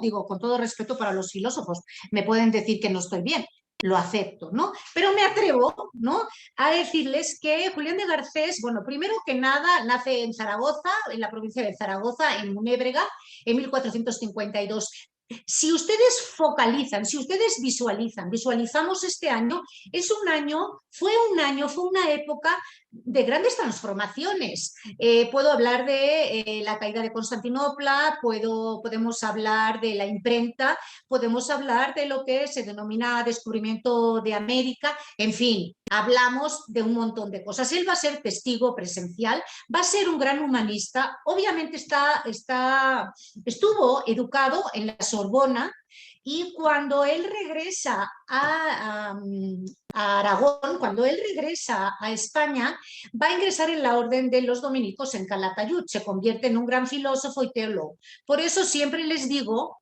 digo con todo respeto para los filósofos, me pueden decir que no estoy bien, lo acepto, ¿no? Pero me atrevo, ¿no?, a decirles que Julián de Garcés, bueno, primero que nada, nace en Zaragoza, en la provincia de Zaragoza, en Munébrega, en 1452. Si ustedes focalizan, si ustedes visualizamos este año, fue una época de grandes transformaciones. Puedo hablar de la caída de Constantinopla, podemos hablar de la imprenta, podemos hablar de lo que se denomina descubrimiento de América, en fin, hablamos de un montón de cosas. Él va a ser testigo presencial, va a ser un gran humanista, obviamente estuvo educado en la Sorbona y cuando él regresa a Aragón, cuando él regresa a España, va a ingresar en la orden de los dominicos en Calatayud, se convierte en un gran filósofo y teólogo. Por eso siempre les digo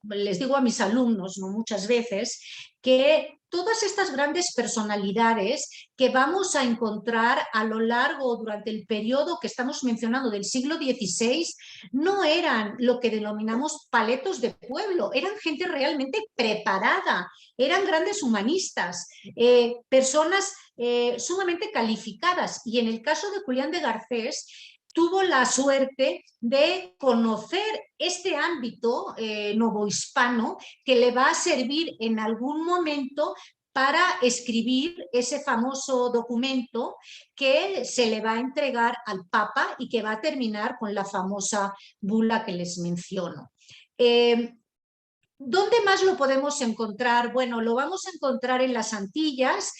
a mis alumnos, no muchas veces, que todas estas grandes personalidades que vamos a encontrar a lo largo, durante el periodo que estamos mencionando del siglo XVI, no eran lo que denominamos paletos de pueblo, eran gente realmente preparada, eran grandes humanistas, personas sumamente calificadas. Y en el caso de Julián de Garcés, tuvo la suerte de conocer este ámbito novohispano que le va a servir en algún momento para escribir ese famoso documento que se le va a entregar al Papa y que va a terminar con la famosa bula que les menciono. ¿Dónde más lo podemos encontrar? Bueno, lo vamos a encontrar en las Antillas,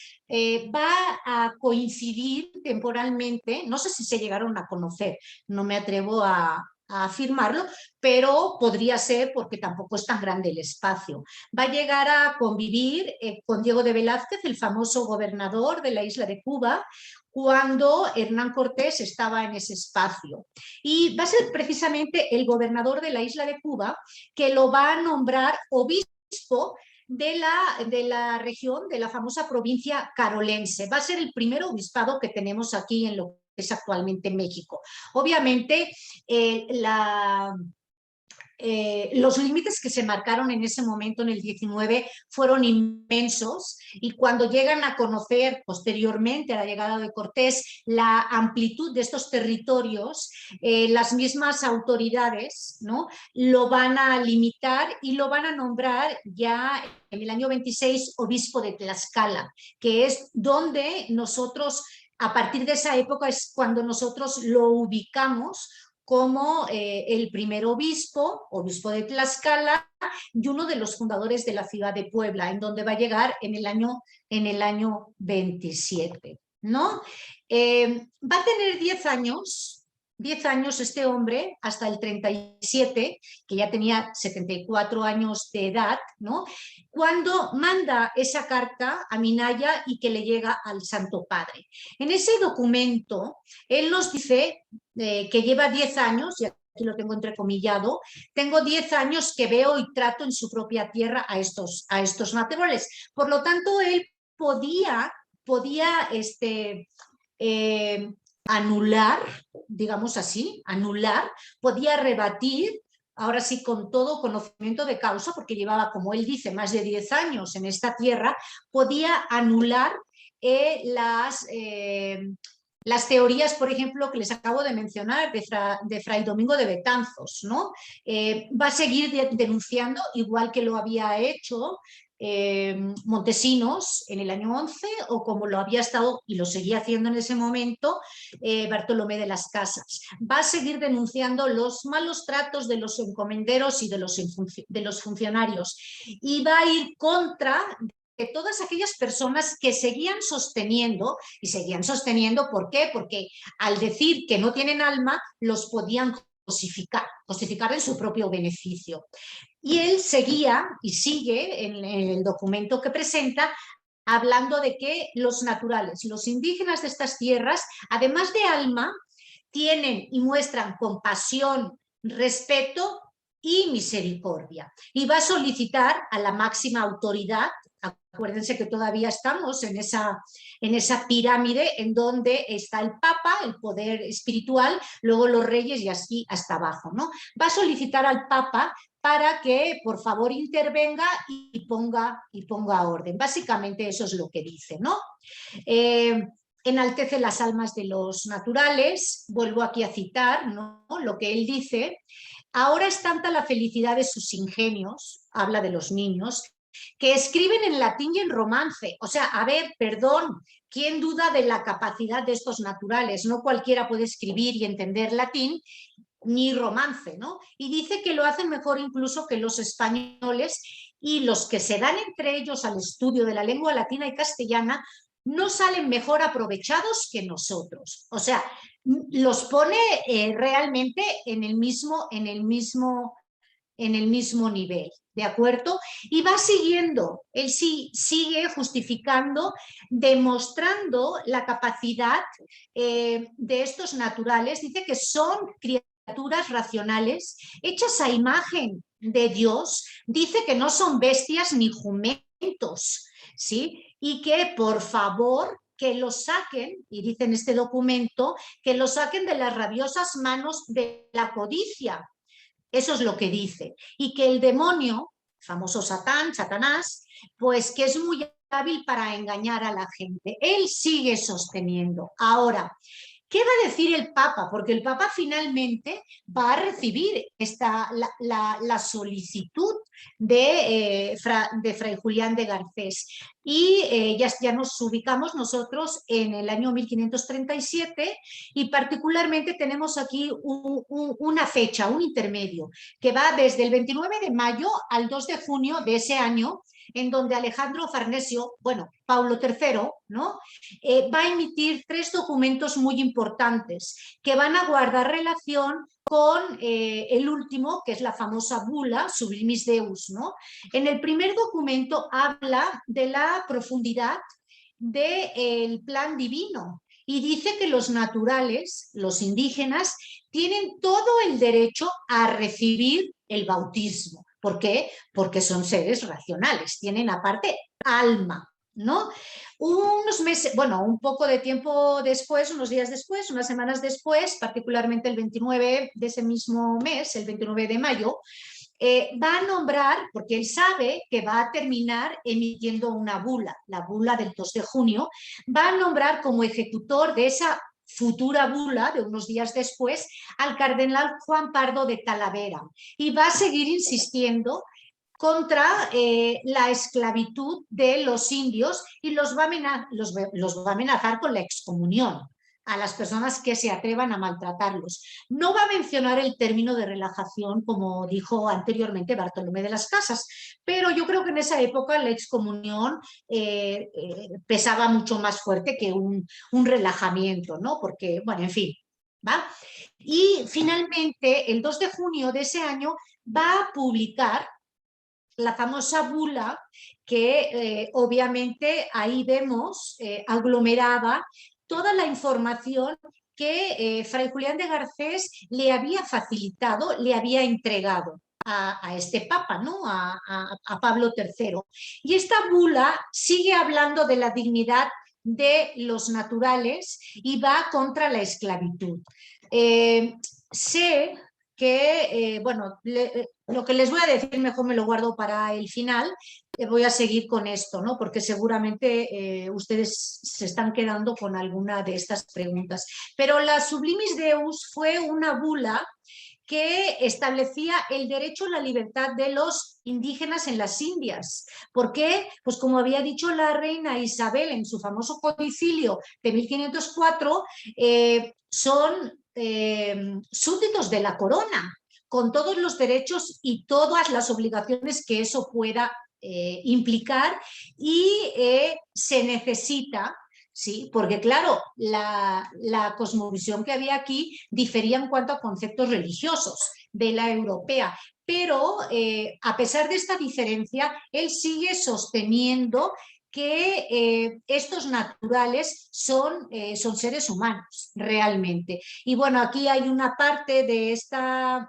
va a coincidir temporalmente, no sé si se llegaron a conocer, no me atrevo a afirmarlo, pero podría ser porque tampoco es tan grande el espacio. Va a llegar a convivir con Diego de Velázquez, el famoso gobernador de la isla de Cuba, cuando Hernán Cortés estaba en ese espacio. Y va a ser precisamente el gobernador de la isla de Cuba que lo va a nombrar obispo de la región, de la famosa provincia carolense. Va a ser el primer obispado que tenemos aquí en lo que es actualmente México. Obviamente, los límites que se marcaron en ese momento, en el 19, fueron inmensos, y cuando llegan a conocer posteriormente a la llegada de Cortés la amplitud de estos territorios, las mismas autoridades, ¿no?, lo van a limitar y lo van a nombrar ya en el año 26 obispo de Tlaxcala, que es donde nosotros, a partir de esa época, es cuando nosotros lo ubicamos como el primer obispo de Tlaxcala y uno de los fundadores de la ciudad de Puebla, en donde va a llegar en el año 27, ¿no? Va a tener 10 años este hombre, hasta el 37, que ya tenía 74 años de edad, ¿no?, cuando manda esa carta a Minaya y que le llega al Santo Padre. En ese documento, él nos dice que lleva 10 años, y aquí lo tengo entrecomillado, tengo 10 años que veo y trato en su propia tierra a estos naturales. Por lo tanto, él podía anular, digamos así, podía rebatir, ahora sí con todo conocimiento de causa, porque llevaba, como él dice, más de 10 años en esta tierra, podía anular las teorías, por ejemplo, que les acabo de mencionar, de Fray Domingo de Betanzos, ¿no? Va a seguir denunciando, igual que lo había hecho Montesinos en el año 11, o como lo había estado y lo seguía haciendo en ese momento Bartolomé de las Casas. Va a seguir denunciando los malos tratos de los encomenderos y de los funcionarios, y va a ir contra de todas aquellas personas que seguían sosteniendo, ¿por qué? Porque al decir que no tienen alma, los podían cosificar en su propio beneficio. Y él seguía y sigue en el documento que presenta, hablando de que los naturales, los indígenas de estas tierras, además de alma, tienen y muestran compasión, respeto y misericordia. Y va a solicitar a la máxima autoridad, acuérdense que todavía estamos en esa pirámide en donde está el Papa, el poder espiritual, luego los reyes y así hasta abajo, ¿no? Va a solicitar al Papa para que por favor intervenga y ponga orden. Básicamente eso es lo que dice, ¿no? Enaltece las almas de los naturales, vuelvo aquí a citar, ¿no?, lo que él dice. Ahora es tanta la felicidad de sus ingenios, habla de los niños, que escriben en latín y en romance. O sea, a ver, perdón, ¿quién duda de la capacidad de estos naturales? No cualquiera puede escribir y entender latín ni romance, ¿no? Y dice que lo hacen mejor incluso que los españoles, y los que se dan entre ellos al estudio de la lengua latina y castellana no salen mejor aprovechados que nosotros. O sea, los pone realmente en el mismo en el mismo nivel, ¿de acuerdo? Y va siguiendo, él sí sigue justificando, demostrando la capacidad de estos naturales. Dice que son criaturas racionales, hechas a imagen de Dios. Dice que no son bestias ni jumentos, ¿sí? Y que por favor que los saquen, y dice en este documento, que los saquen de las rabiosas manos de la codicia. Eso es lo que dice. Y que el demonio, famoso Satanás, pues que es muy hábil para engañar a la gente. Él sigue sosteniendo. Ahora, ¿qué va a decir el Papa? Porque el Papa finalmente va a recibir la solicitud de Fray Julián de Garcés. Y ya nos ubicamos nosotros en el año 1537 y particularmente tenemos aquí una fecha, un intermedio, que va desde el 29 de mayo al 2 de junio de ese año, en donde Alejandro Farnesio, bueno, Paulo III, ¿no? Va a emitir 3 documentos muy importantes que van a guardar relación con el último, que es la famosa bula Sublimis Deus, ¿no? En el primer documento habla de la profundidad del plan divino y dice que los naturales, los indígenas, tienen todo el derecho a recibir el bautismo. ¿Por qué? Porque son seres racionales, tienen aparte alma, ¿no? Unos meses, bueno, un poco de tiempo después, unos días después, unas semanas después, particularmente el 29 de ese mismo mes, el 29 de mayo, va a nombrar, porque él sabe que va a terminar emitiendo una bula, la bula del 2 de junio, va a nombrar como ejecutor de esa futura bula de unos días después al cardenal Juan Pardo de Talavera y va a seguir insistiendo contra la esclavitud de los indios y los va a amenazar con la excomunión a las personas que se atrevan a maltratarlos. No va a mencionar el término de relajación, como dijo anteriormente Bartolomé de las Casas, pero yo creo que en esa época la excomunión pesaba mucho más fuerte que un relajamiento, ¿no? Porque, bueno, en fin, ¿va? Y finalmente, el 2 de junio de ese año, va a publicar la famosa bula que obviamente ahí vemos aglomerada toda la información que Fray Julián de Garcés le había facilitado, le había entregado a este Papa, ¿no? a Pablo III. Y esta bula sigue hablando de la dignidad de los naturales y va contra la esclavitud. Sé que, bueno, lo que les voy a decir mejor me lo guardo para el final. Voy a seguir con esto, ¿no? Porque seguramente ustedes se están quedando con alguna de estas preguntas. Pero la Sublimis Deus fue una bula que establecía el derecho a la libertad de los indígenas en las Indias. ¿Por qué? Pues como había dicho la reina Isabel en su famoso codicilio de 1504, son súbditos de la corona, con todos los derechos y todas las obligaciones que eso pueda implicar, y se necesita, ¿sí? Porque claro, la cosmovisión que había aquí difería en cuanto a conceptos religiosos de la europea, pero a pesar de esta diferencia, él sigue sosteniendo que estos naturales son seres humanos realmente. Y bueno, aquí hay una parte de esta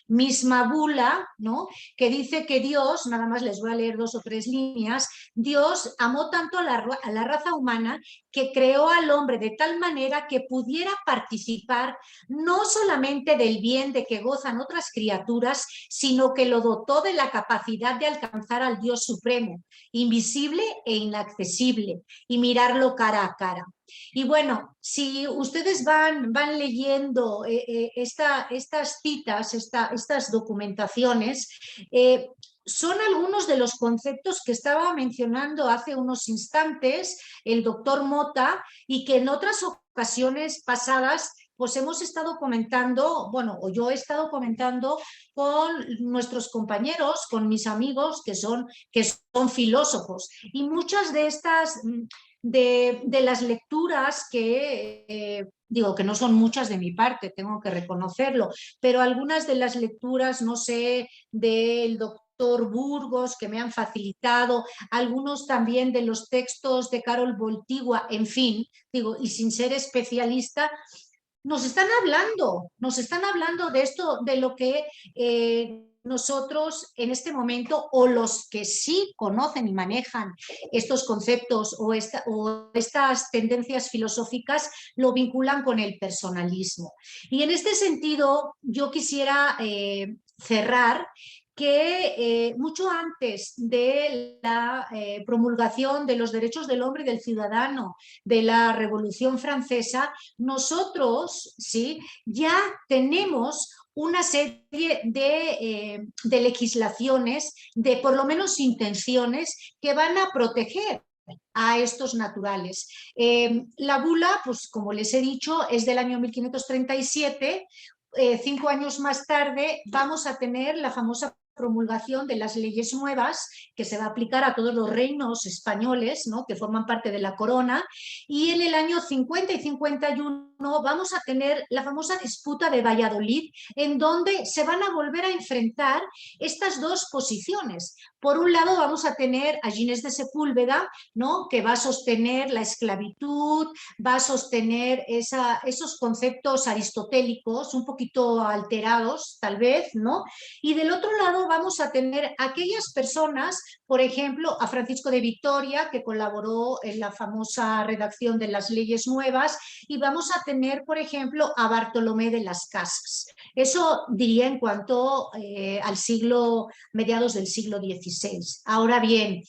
misma bula, ¿no? Que dice que Dios, nada más les voy a leer 2 o 3 líneas, Dios amó tanto a la raza humana que creó al hombre de tal manera que pudiera participar no solamente del bien de que gozan otras criaturas, sino que lo dotó de la capacidad de alcanzar al Dios supremo, invisible e inaccesible, y mirarlo cara a cara. Y bueno, si ustedes van leyendo estas citas, estas documentaciones, son algunos de los conceptos que estaba mencionando hace unos instantes el doctor Mota y que en otras ocasiones pasadas pues hemos estado comentando, bueno, o yo he estado comentando con nuestros compañeros, con mis amigos que son filósofos, y muchas de estas de las lecturas que digo que no son muchas de mi parte, tengo que reconocerlo, pero algunas de las lecturas, no sé, del doctor Burgos, que me han facilitado, algunos también de los textos de Carol Voltigua, en fin, digo, y sin ser especialista, nos están hablando de esto, de lo que nosotros en este momento, o los que sí conocen y manejan estos conceptos o estas tendencias filosóficas, lo vinculan con el personalismo. Y en este sentido, yo quisiera cerrar que mucho antes de la promulgación de los derechos del hombre y del ciudadano, de la Revolución Francesa, nosotros, ¿sí?, ya tenemos una serie de legislaciones, de por lo menos intenciones, que van a proteger a estos naturales. La bula, pues como les he dicho, es del año 1537. 5 años más tarde vamos a tener la famosa promulgación de las leyes nuevas, que se va a aplicar a todos los reinos españoles, ¿no?, que forman parte de la corona, y en el año 50 y 51 vamos a tener la famosa disputa de Valladolid, en donde se van a volver a enfrentar estas dos posiciones. Por un lado vamos a tener a Ginés de Sepúlveda, ¿no?, que va a sostener la esclavitud, va a sostener esos conceptos aristotélicos un poquito alterados, tal vez, ¿no? Y del otro lado vamos a tener aquellas personas, por ejemplo, a Francisco de Vitoria, que colaboró en la famosa redacción de las leyes nuevas, y vamos a tener, por ejemplo, a Bartolomé de las Casas. Eso diría en cuanto al siglo, mediados del siglo XVI. Ahora bien,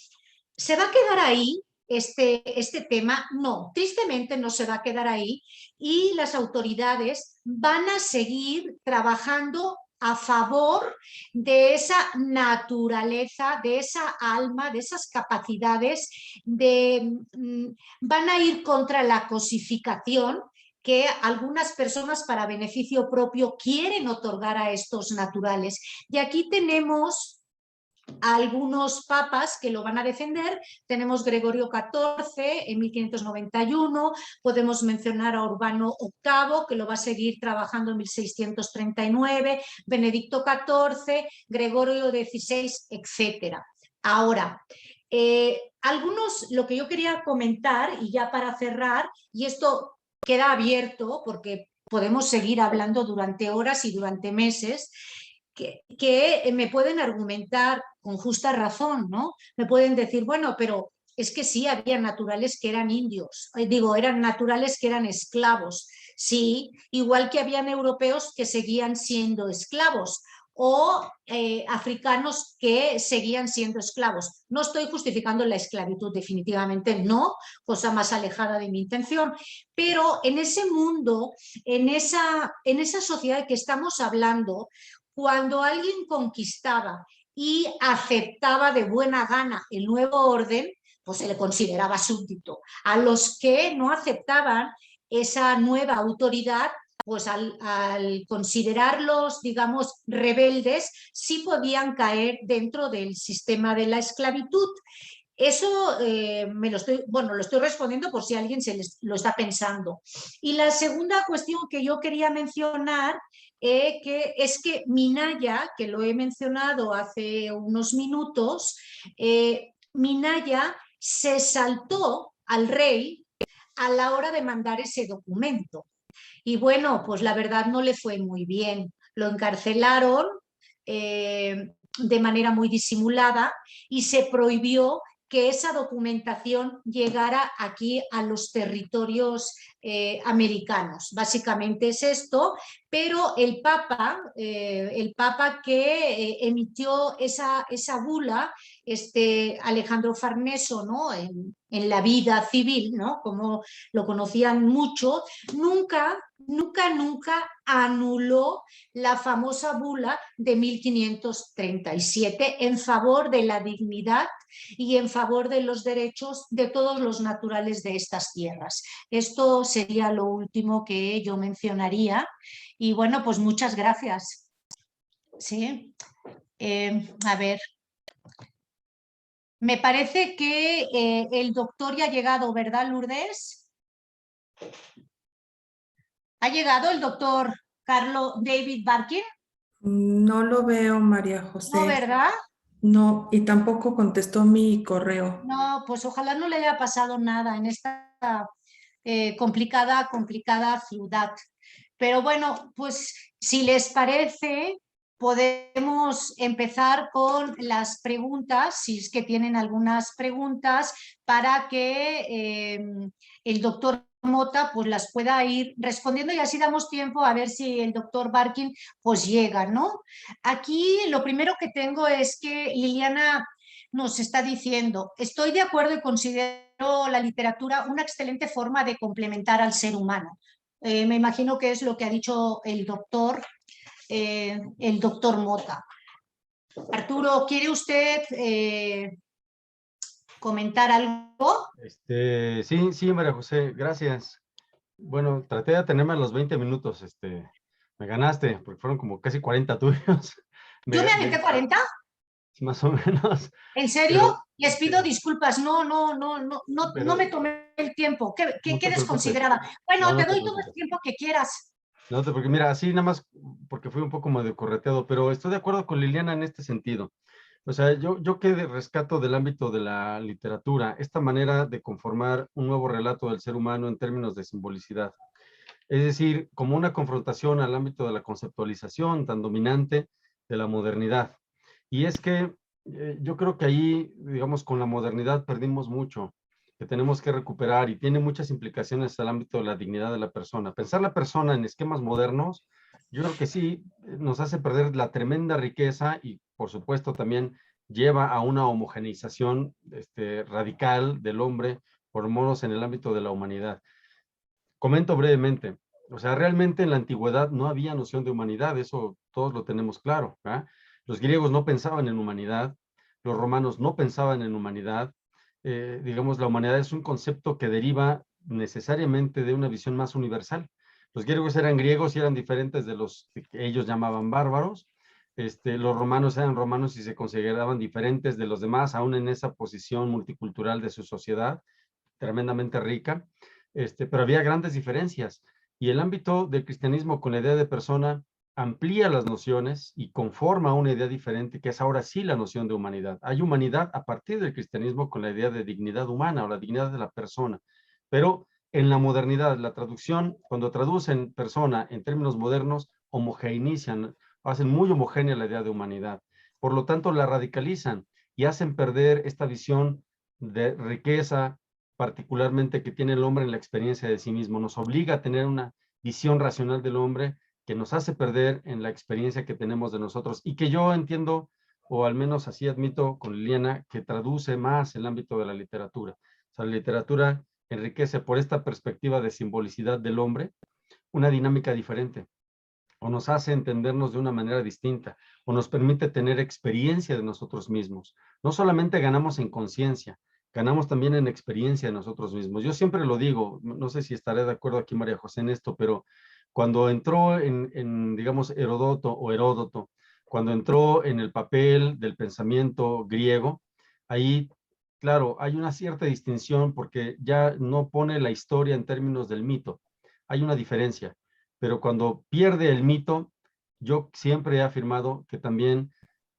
¿se va a quedar ahí este tema? No, tristemente no se va a quedar ahí, y las autoridades van a seguir trabajando a favor de esa naturaleza, de esa alma, de esas capacidades, van a ir contra la cosificación que algunas personas para beneficio propio quieren otorgar a estos naturales. Y aquí tenemos a algunos papas que lo van a defender. Tenemos Gregorio XIV en 1591, podemos mencionar a Urbano VIII, que lo va a seguir trabajando en 1639, Benedicto XIV, Gregorio XVI, etc. Ahora, algunos, lo que yo quería comentar, y ya para cerrar, y esto queda abierto porque podemos seguir hablando durante horas y durante meses, que me pueden argumentar con justa razón, ¿no? Me pueden decir, bueno, pero es que sí, había naturales que eran indios, eran naturales que eran esclavos, sí, igual que habían europeos que seguían siendo esclavos, o africanos que seguían siendo esclavos. No estoy justificando la esclavitud, definitivamente no, cosa más alejada de mi intención, pero en ese mundo, en esa sociedad que estamos hablando, cuando alguien conquistaba y aceptaba de buena gana el nuevo orden, pues se le consideraba súbdito. A los que no aceptaban esa nueva autoridad, pues al considerarlos, digamos, rebeldes, sí podían caer dentro del sistema de la esclavitud. Eso lo estoy respondiendo por si alguien lo está pensando. Y la segunda cuestión que yo quería mencionar es que Minaya, que lo he mencionado hace unos minutos, Minaya se saltó al rey a la hora de mandar ese documento. Y bueno, pues la verdad no le fue muy bien. Lo encarcelaron de manera muy disimulada y se prohibió que esa documentación llegara aquí a los territorios americanos. Básicamente es esto, pero el Papa que emitió esa bula, Alejandro Farneso, ¿no?, en la vida civil, ¿no?, como lo conocían mucho, nunca anuló la famosa bula de 1537 en favor de la dignidad y en favor de los derechos de todos los naturales de estas tierras. Esto sería lo último que yo mencionaría. Y bueno, pues muchas gracias. Sí, a ver. Me parece que el doctor ya ha llegado, ¿verdad, Lourdes? ¿Ha llegado el doctor Carlo David Barkin? No lo veo, María No, José. ¿verdad? No, y tampoco contestó mi correo. No, pues ojalá no le haya pasado nada en esta complicada ciudad. Pero bueno, pues si les parece, podemos empezar con las preguntas, si es que tienen algunas preguntas, para que el doctor Mota pues las pueda ir respondiendo y así damos tiempo a ver si el doctor Barkin pues llega, ¿no? Aquí lo primero que tengo es que Liliana nos está diciendo, estoy de acuerdo y considero la literatura una excelente forma de complementar al ser humano. Me imagino que es lo que ha dicho el doctor Mota. Arturo, ¿quiere usted comentar algo? Sí, sí, María José, gracias. Bueno, traté de atenerme a los 20 minutos, me ganaste, porque fueron como casi 40 tuyos. ¿Yo me aventé 40? Más o menos. ¿En serio? Pero, Les pido disculpas, no me pero tomé el tiempo. no Qué te preocupes. desconsiderada. No, Bueno, te no te doy todo el preocupes. tiempo que quieras. No te, porque mira, así nada más, porque fui un poco medio correteado, pero estoy de acuerdo con Liliana en este sentido. O sea, yo que rescato del ámbito de la literatura, esta manera de conformar un nuevo relato del ser humano en términos de simbolicidad. Es decir, como una confrontación al ámbito de la conceptualización tan dominante de la modernidad. Y es que yo creo que ahí, digamos, con la modernidad perdimos mucho, que tenemos que recuperar y tiene muchas implicaciones al ámbito de la dignidad de la persona. Pensar la persona en esquemas modernos, yo creo que sí, nos hace perder la tremenda riqueza y, por supuesto, también lleva a una homogeneización radical del hombre, por modos en el ámbito de la humanidad. Comento brevemente. O sea, realmente en la antigüedad no había noción de humanidad, eso todos lo tenemos claro, ¿verdad? Los griegos no pensaban en humanidad, los romanos no pensaban en humanidad. Digamos, la humanidad es un concepto que deriva necesariamente de una visión más universal. Los griegos eran griegos y eran diferentes de los que ellos llamaban bárbaros. Los romanos eran romanos y se consideraban diferentes de los demás, aún en esa posición multicultural de su sociedad, tremendamente rica. Pero había grandes diferencias. Y el ámbito del cristianismo con la idea de persona amplía las nociones y conforma una idea diferente, que es ahora sí la noción de humanidad. Hay humanidad a partir del cristianismo con la idea de dignidad humana o la dignidad de la persona. Pero en la modernidad, la traducción, cuando traducen persona en términos modernos, homogeneizan, hacen muy homogénea la idea de humanidad. Por lo tanto, la radicalizan y hacen perder esta visión de riqueza, particularmente que tiene el hombre en la experiencia de sí mismo. Nos obliga a tener una visión racional del hombre que nos hace perder en la experiencia que tenemos de nosotros y que yo entiendo, o al menos así admito con Liliana, que traduce más el ámbito de la literatura. O sea, la literatura enriquece por esta perspectiva de simbolicidad del hombre una dinámica diferente, o nos hace entendernos de una manera distinta, o nos permite tener experiencia de nosotros mismos. No solamente ganamos en conciencia, ganamos también en experiencia de nosotros mismos. Yo siempre lo digo, no sé si estaré de acuerdo aquí María José en esto, pero cuando entró digamos, Heródoto, cuando entró en el papel del pensamiento griego, ahí, claro, hay una cierta distinción porque ya no pone la historia en términos del mito. Hay una diferencia, pero cuando pierde el mito, yo siempre he afirmado que también,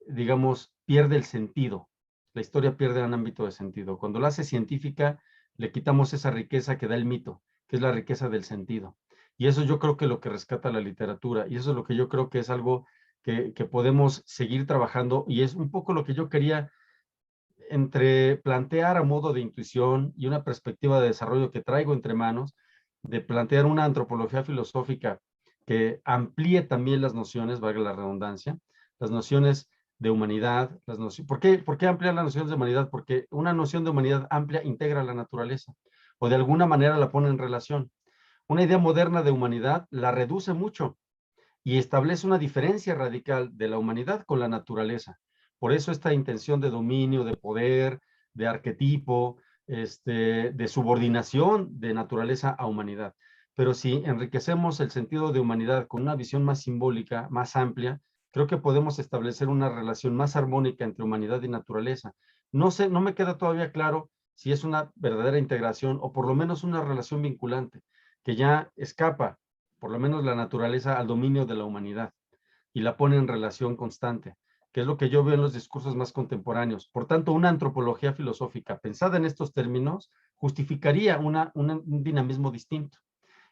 digamos, pierde el sentido. La historia pierde un ámbito de sentido. Cuando la hace científica, le quitamos esa riqueza que da el mito, que es la riqueza del sentido. Y eso yo creo que es lo que rescata la literatura, y eso es lo que yo creo que es algo que podemos seguir trabajando, y es un poco lo que yo quería entre plantear a modo de intuición y una perspectiva de desarrollo que traigo entre manos, de plantear una antropología filosófica que amplíe también las nociones, valga la redundancia, las nociones de humanidad, las nociones. ¿Por qué ampliar las nociones de humanidad? Porque una noción de humanidad amplia integra la naturaleza, o de alguna manera la pone en relación. Una idea moderna de humanidad la reduce mucho y establece una diferencia radical de la humanidad con la naturaleza. Por eso esta intención de dominio, de poder, de arquetipo, de subordinación de naturaleza a humanidad. Pero si enriquecemos el sentido de humanidad con una visión más simbólica, más amplia, creo que podemos establecer una relación más armónica entre humanidad y naturaleza. No sé, no me queda todavía claro si es una verdadera integración o por lo menos una relación vinculante, que ya escapa por lo menos la naturaleza, al dominio de la humanidad y la pone en relación constante, que es lo que yo veo en los discursos más contemporáneos. Por tanto, una antropología filosófica pensada en estos términos justificaría un dinamismo distinto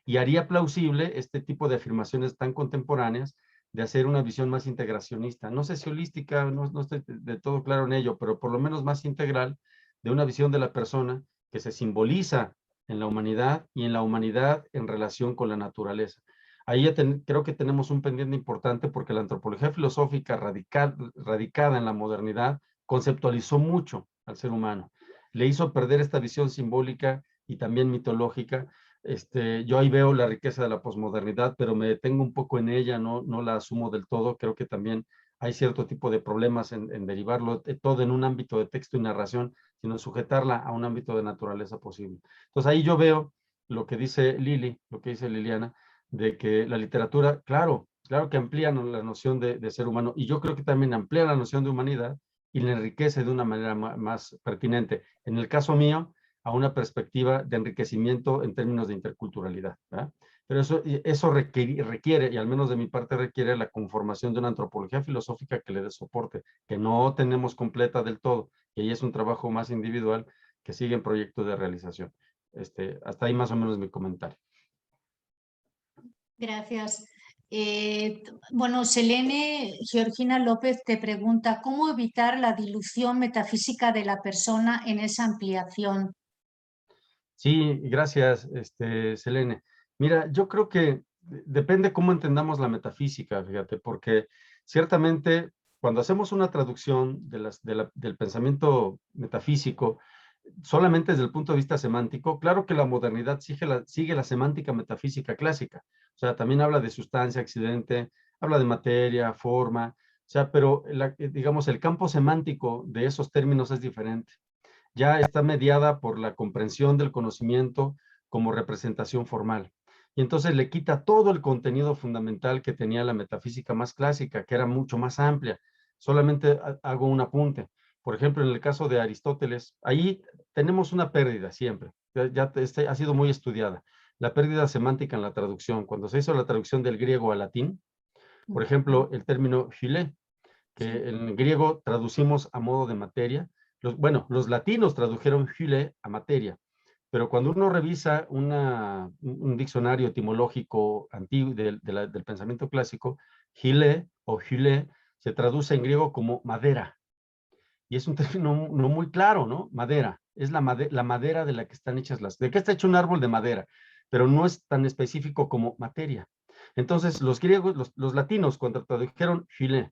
y haría plausible este tipo de afirmaciones tan contemporáneas de hacer una visión más integracionista. No sé si holística, no estoy de todo claro en ello, pero por lo menos más integral de una visión de la persona que se simboliza en la humanidad y en la humanidad en relación con la naturaleza. Ahí ya creo que tenemos un pendiente importante porque la antropología filosófica radicada en la modernidad conceptualizó mucho al ser humano. Le hizo perder esta visión simbólica y también mitológica. Yo ahí veo la riqueza de la posmodernidad, pero me detengo un poco en ella, no la asumo del todo. Creo que también hay cierto tipo de problemas en derivarlo todo en un ámbito de texto y narración, sino sujetarla a un ámbito de naturaleza posible. Entonces ahí yo veo lo que dice Lili, lo que dice Liliana, de que la literatura, claro que amplía la noción de ser humano, y yo creo que también amplía la noción de humanidad y la enriquece de una manera más pertinente. En el caso mío, a una perspectiva de enriquecimiento en términos de interculturalidad, ¿verdad? Pero eso requiere, y al menos de mi parte requiere, la conformación de una antropología filosófica que le dé soporte, que no tenemos completa del todo, y ahí es un trabajo más individual que sigue en proyecto de realización. Hasta ahí más o menos mi comentario. Gracias. Bueno, Selene Georgina López te pregunta, ¿cómo evitar la dilución metafísica de la persona en esa ampliación? Sí, gracias, Selene. Mira, yo creo que depende cómo entendamos la metafísica, fíjate, porque ciertamente cuando hacemos una traducción del pensamiento metafísico, solamente desde el punto de vista semántico, claro que la modernidad sigue la semántica metafísica clásica. O sea, también habla de sustancia, accidente, habla de materia, forma, o sea, pero digamos, el campo semántico de esos términos es diferente. Ya está mediada por la comprensión del conocimiento como representación formal. Y entonces le quita todo el contenido fundamental que tenía la metafísica más clásica, que era mucho más amplia. Solamente hago un apunte. Por ejemplo, en el caso de Aristóteles, ahí tenemos una pérdida siempre. Ha sido muy estudiada. La pérdida semántica en la traducción. Cuando se hizo la traducción del griego al latín, por ejemplo, el término philé, que en griego traducimos a modo de materia. Los latinos tradujeron phile a materia, pero cuando uno revisa un diccionario etimológico antiguo del pensamiento clásico, phile o phile se traduce en griego como madera, y es un término no muy claro, ¿no? Madera, es la madera de la que están hechas ¿de qué está hecho un árbol de madera? Pero no es tan específico como materia. Entonces, los griegos, los latinos, cuando tradujeron phile,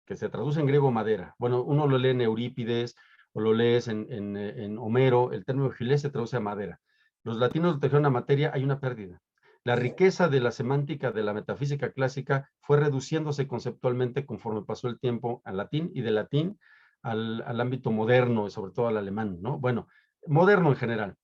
que se traduce en griego madera. Bueno, uno lo lee en Eurípides o lo lees en Homero, el término gilés se traduce a madera. Los latinos lo trajeron a materia, hay una pérdida. La riqueza de la semántica de la metafísica clásica fue reduciéndose conceptualmente conforme pasó el tiempo al latín y del latín al ámbito moderno y sobre todo al alemán, ¿no? Bueno, moderno en general.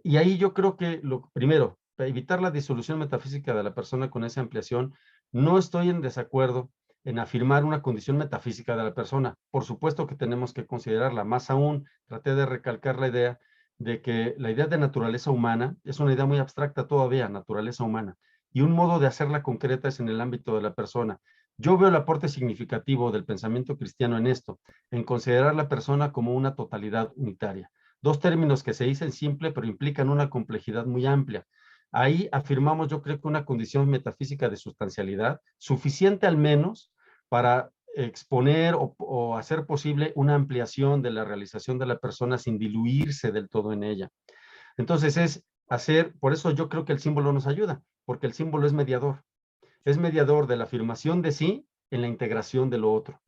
Y ahí yo creo que lo primero, para evitar la disolución metafísica de la persona con esa ampliación, no estoy en desacuerdo en afirmar una condición metafísica de la persona. Por supuesto que tenemos que considerarla. Más aún, traté de recalcar la idea de que la idea de naturaleza humana es una idea muy abstracta todavía, naturaleza humana, y un modo de hacerla concreta es en el ámbito de la persona. Yo veo el aporte significativo del pensamiento cristiano en esto, en considerar la persona como una totalidad unitaria. Dos términos que se dicen simple, pero implican una complejidad muy amplia. Ahí afirmamos, yo creo que una condición metafísica de sustancialidad, suficiente al menos para exponer o hacer posible una ampliación de la realización de la persona sin diluirse del todo en ella. Entonces por eso yo creo que el símbolo nos ayuda, porque el símbolo es mediador de la afirmación de sí en la integración de lo otro.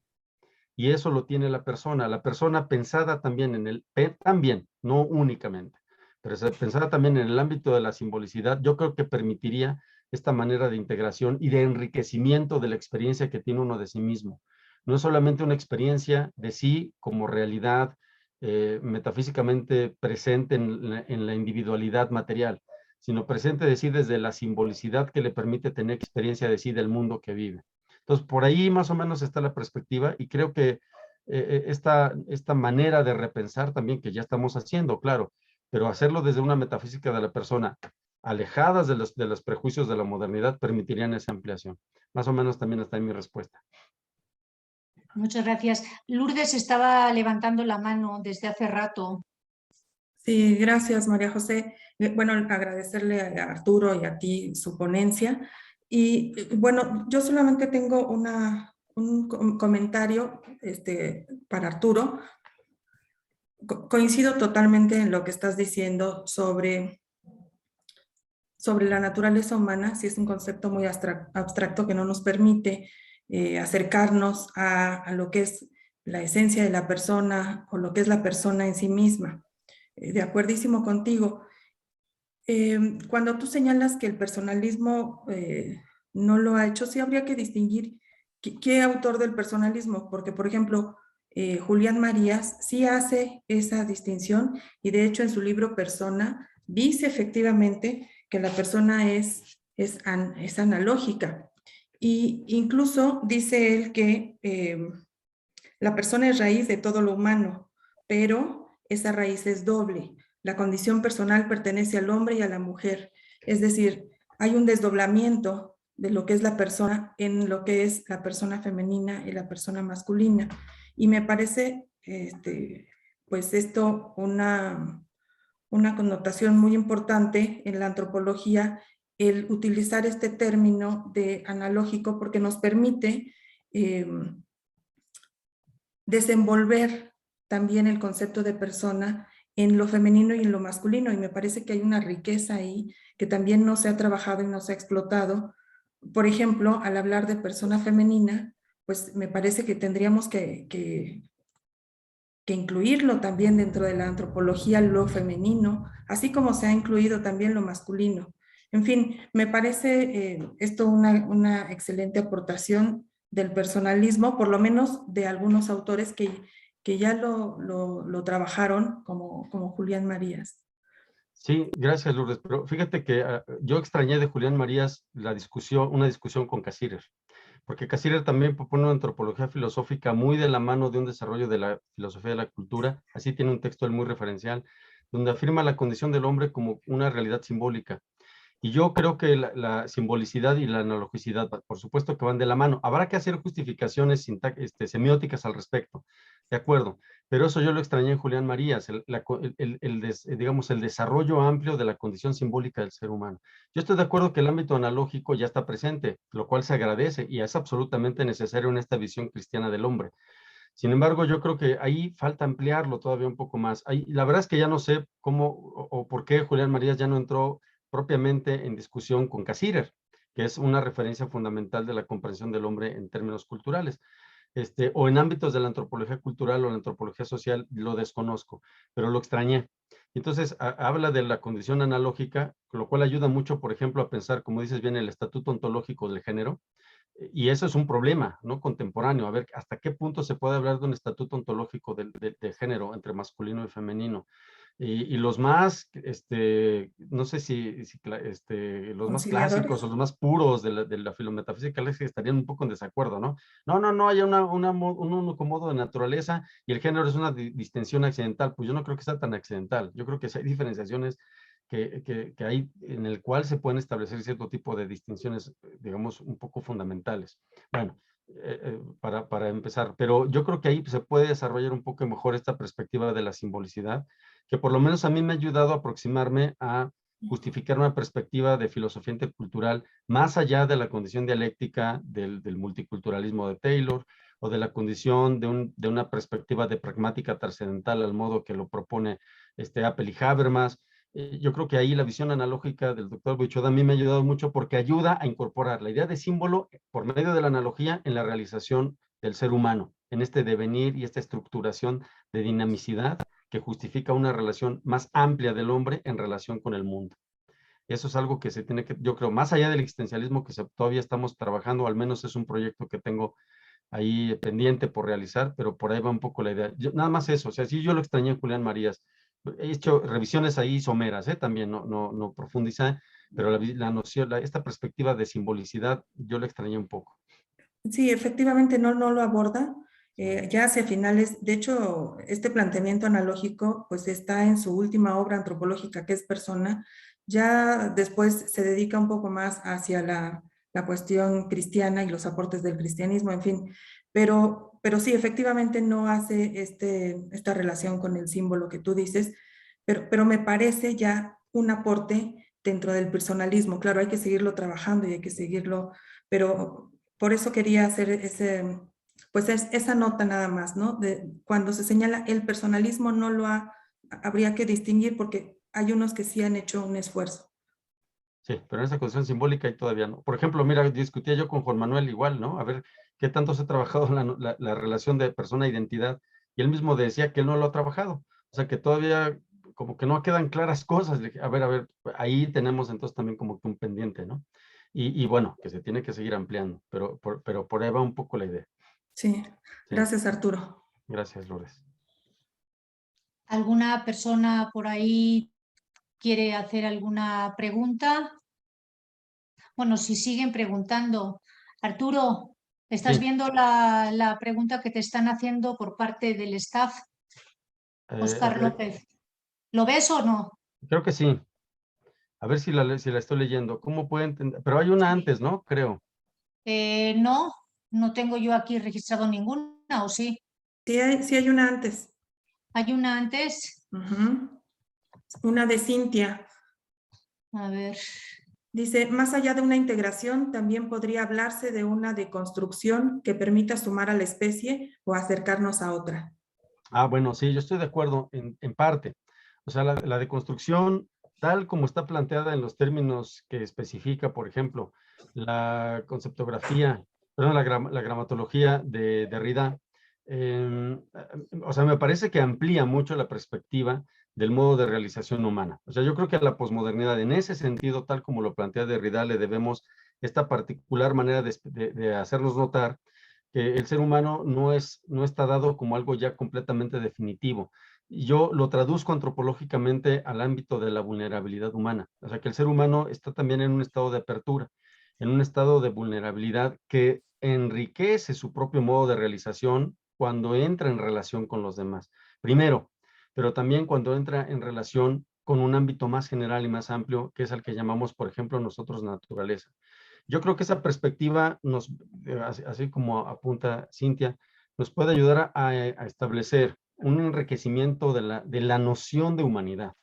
Y eso lo tiene la persona pensada también también, no únicamente, pero pensada también en el ámbito de la simbolicidad, yo creo que permitiría esta manera de integración y de enriquecimiento de la experiencia que tiene uno de sí mismo. No es solamente una experiencia de sí como realidad metafísicamente presente en la individualidad material, sino presente de sí desde la simbolicidad que le permite tener experiencia de sí del mundo que vive. Entonces, por ahí más o menos está la perspectiva y creo que esta manera de repensar también que ya estamos haciendo, claro, pero hacerlo desde una metafísica de la persona alejadas de los prejuicios de la modernidad, permitirían esa ampliación. Más o menos también está en mi respuesta. Muchas gracias. Lourdes estaba levantando la mano desde hace rato. Sí, gracias, María José. Bueno, agradecerle a Arturo y a ti su ponencia. Y bueno, yo solamente tengo un comentario para Arturo. Coincido totalmente en lo que estás diciendo sobre la naturaleza humana. Sí, es un concepto muy abstracto que no nos permite acercarnos a lo que es la esencia de la persona o lo que es la persona en sí misma. De acuerdísimo contigo. Cuando tú señalas que el personalismo no lo ha hecho, sí habría que distinguir qué autor del personalismo, porque por ejemplo, Julián Marías sí hace esa distinción y de hecho en su libro Persona dice efectivamente que la persona es analógica, y incluso dice él que la persona es raíz de todo lo humano, pero esa raíz es doble. La condición personal pertenece al hombre y a la mujer. Es decir, hay un desdoblamiento de lo que es la persona en lo que es la persona femenina y la persona masculina. Y me parece, pues esto, una connotación muy importante en la antropología, el utilizar este término de analógico, porque nos permite desenvolver también el concepto de persona en lo femenino y en lo masculino, y me parece que hay una riqueza ahí que también no se ha trabajado y no se ha explotado. Por ejemplo, al hablar de persona femenina, pues me parece que tendríamos que incluirlo también dentro de la antropología, lo femenino, así como se ha incluido también lo masculino. En fin, me parece esto una excelente aportación del personalismo, por lo menos de algunos autores que ya lo trabajaron, como Julián Marías. Sí, gracias, Lourdes. Pero fíjate que yo extrañé de Julián Marías una discusión con Cassirer, porque Cassirer también propone una antropología filosófica muy de la mano de un desarrollo de la filosofía de la cultura. Así tiene un texto él muy referencial, donde afirma la condición del hombre como una realidad simbólica. Y yo creo que la simbolicidad y la analogicidad, por supuesto que van de la mano. Habrá que hacer justificaciones semióticas al respecto, de acuerdo. Pero eso yo lo extrañé en Julián Marías, digamos, el desarrollo amplio de la condición simbólica del ser humano. Yo estoy de acuerdo que el ámbito analógico ya está presente, lo cual se agradece y es absolutamente necesario en esta visión cristiana del hombre. Sin embargo, yo creo que ahí falta ampliarlo todavía un poco más. La verdad es que ya no sé cómo o por qué Julián Marías ya no entró propiamente en discusión con Cassirer, que es una referencia fundamental de la comprensión del hombre en términos culturales. O en ámbitos de la antropología cultural o la antropología social, lo desconozco, pero lo extrañé. Entonces, habla de la condición analógica, lo cual ayuda mucho, por ejemplo, a pensar, como dices bien, el estatuto ontológico del género, y eso es un problema, ¿no? Contemporáneo, a ver hasta qué punto se puede hablar de un estatuto ontológico de género entre masculino y femenino. Y los más, no sé si los más clásicos Conciliadores. o los más puros de la filometafísica estarían un poco en desacuerdo, ¿no? No, hay un único modo de naturaleza y el género es una distinción accidental. Pues yo no creo que sea tan accidental. Yo creo que hay diferenciaciones que hay en el cual se pueden establecer cierto tipo de distinciones, digamos, un poco fundamentales. Bueno, para empezar, pero yo creo que ahí se puede desarrollar un poco mejor esta perspectiva de la simbolicidad, que por lo menos a mí me ha ayudado a aproximarme a justificar una perspectiva de filosofía intercultural más allá de la condición dialéctica del multiculturalismo de Taylor o de la condición de una perspectiva de pragmática trascendental al modo que lo propone Apel y Habermas. Yo creo que ahí la visión analógica del doctor Buichoda a mí me ha ayudado mucho porque ayuda a incorporar la idea de símbolo por medio de la analogía en la realización del ser humano, en este devenir y esta estructuración de dinamicidad que justifica una relación más amplia del hombre en relación con el mundo. Eso es algo que se tiene que, yo creo, más allá del existencialismo que todavía estamos trabajando, al menos es un proyecto que tengo ahí pendiente por realizar, pero por ahí va un poco la idea. Nada más eso, o sea, sí yo lo extrañé en Julián Marías. He hecho revisiones ahí someras, también no profundicé, pero la noción, esta perspectiva de simbolicidad, yo la extrañé un poco. Sí, efectivamente no lo aborda. Ya hacia finales, de hecho, este planteamiento analógico pues está en su última obra antropológica, que es Persona, Ya después se dedica un poco más hacia la cuestión cristiana y los aportes del cristianismo, en fin. Pero sí, efectivamente no hace esta relación con el símbolo que tú dices, pero me parece ya un aporte dentro del personalismo. Claro, hay que seguirlo trabajando y hay que seguirlo, pero por eso quería hacer esa nota nada más, ¿no? Cuando se señala el personalismo no habría que distinguir porque hay unos que sí han hecho un esfuerzo. Sí, pero en esa cuestión simbólica y todavía no. Por ejemplo, mira, discutía yo con Juan Manuel igual, ¿no? A ver, ¿qué tanto se ha trabajado la relación de persona-identidad? Y él mismo decía que él no lo ha trabajado. O sea, que todavía como que no quedan claras cosas. Le dije, a ver, ahí tenemos entonces también como que un pendiente, ¿no? Y bueno, que se tiene que seguir ampliando, pero por ahí va un poco la idea. Sí, Sí, gracias Arturo. gracias, Lourdes. ¿Alguna persona por ahí quiere hacer alguna pregunta? Bueno, si siguen preguntando. Arturo, ¿estás Sí, viendo la pregunta que te están haciendo por parte del staff? a Óscar ver, López. ¿Lo ves o no? creo que sí. A ver si la estoy leyendo. ¿Cómo puede entender? Pero hay una Sí. antes, ¿no? Creo. No, no tengo yo aquí registrado ninguna, ¿o sí? Sí hay una antes. ¿Hay una antes? Ujú. Una de Cintia. A ver. Dice, más allá de una integración, también podría hablarse de una deconstrucción que permita sumar a la especie o acercarnos a otra. Ah, bueno, sí, yo estoy de acuerdo en parte. O sea, la deconstrucción, tal como está planteada en los términos que especifica, por ejemplo, la conceptografía, perdón, la gramatología de Derrida, o sea, me parece que amplía mucho la perspectiva del modo de realización humana. O sea, yo creo que a la posmodernidad, en ese sentido, tal como lo plantea Derrida, le debemos esta particular manera de hacernos notar que el ser humano no está dado como algo ya completamente definitivo. Yo lo traduzco antropológicamente al ámbito de la vulnerabilidad humana. O sea, que el ser humano está también en un estado de apertura, en un estado de vulnerabilidad que enriquece su propio modo de realización cuando entra en relación con los demás. Primero, pero también cuando entra en relación con un ámbito más general y más amplio, que es al que llamamos, por ejemplo, nosotros naturaleza. Yo creo que esa perspectiva así como apunta Cintia, nos puede ayudar a establecer un enriquecimiento de la noción de humanidad,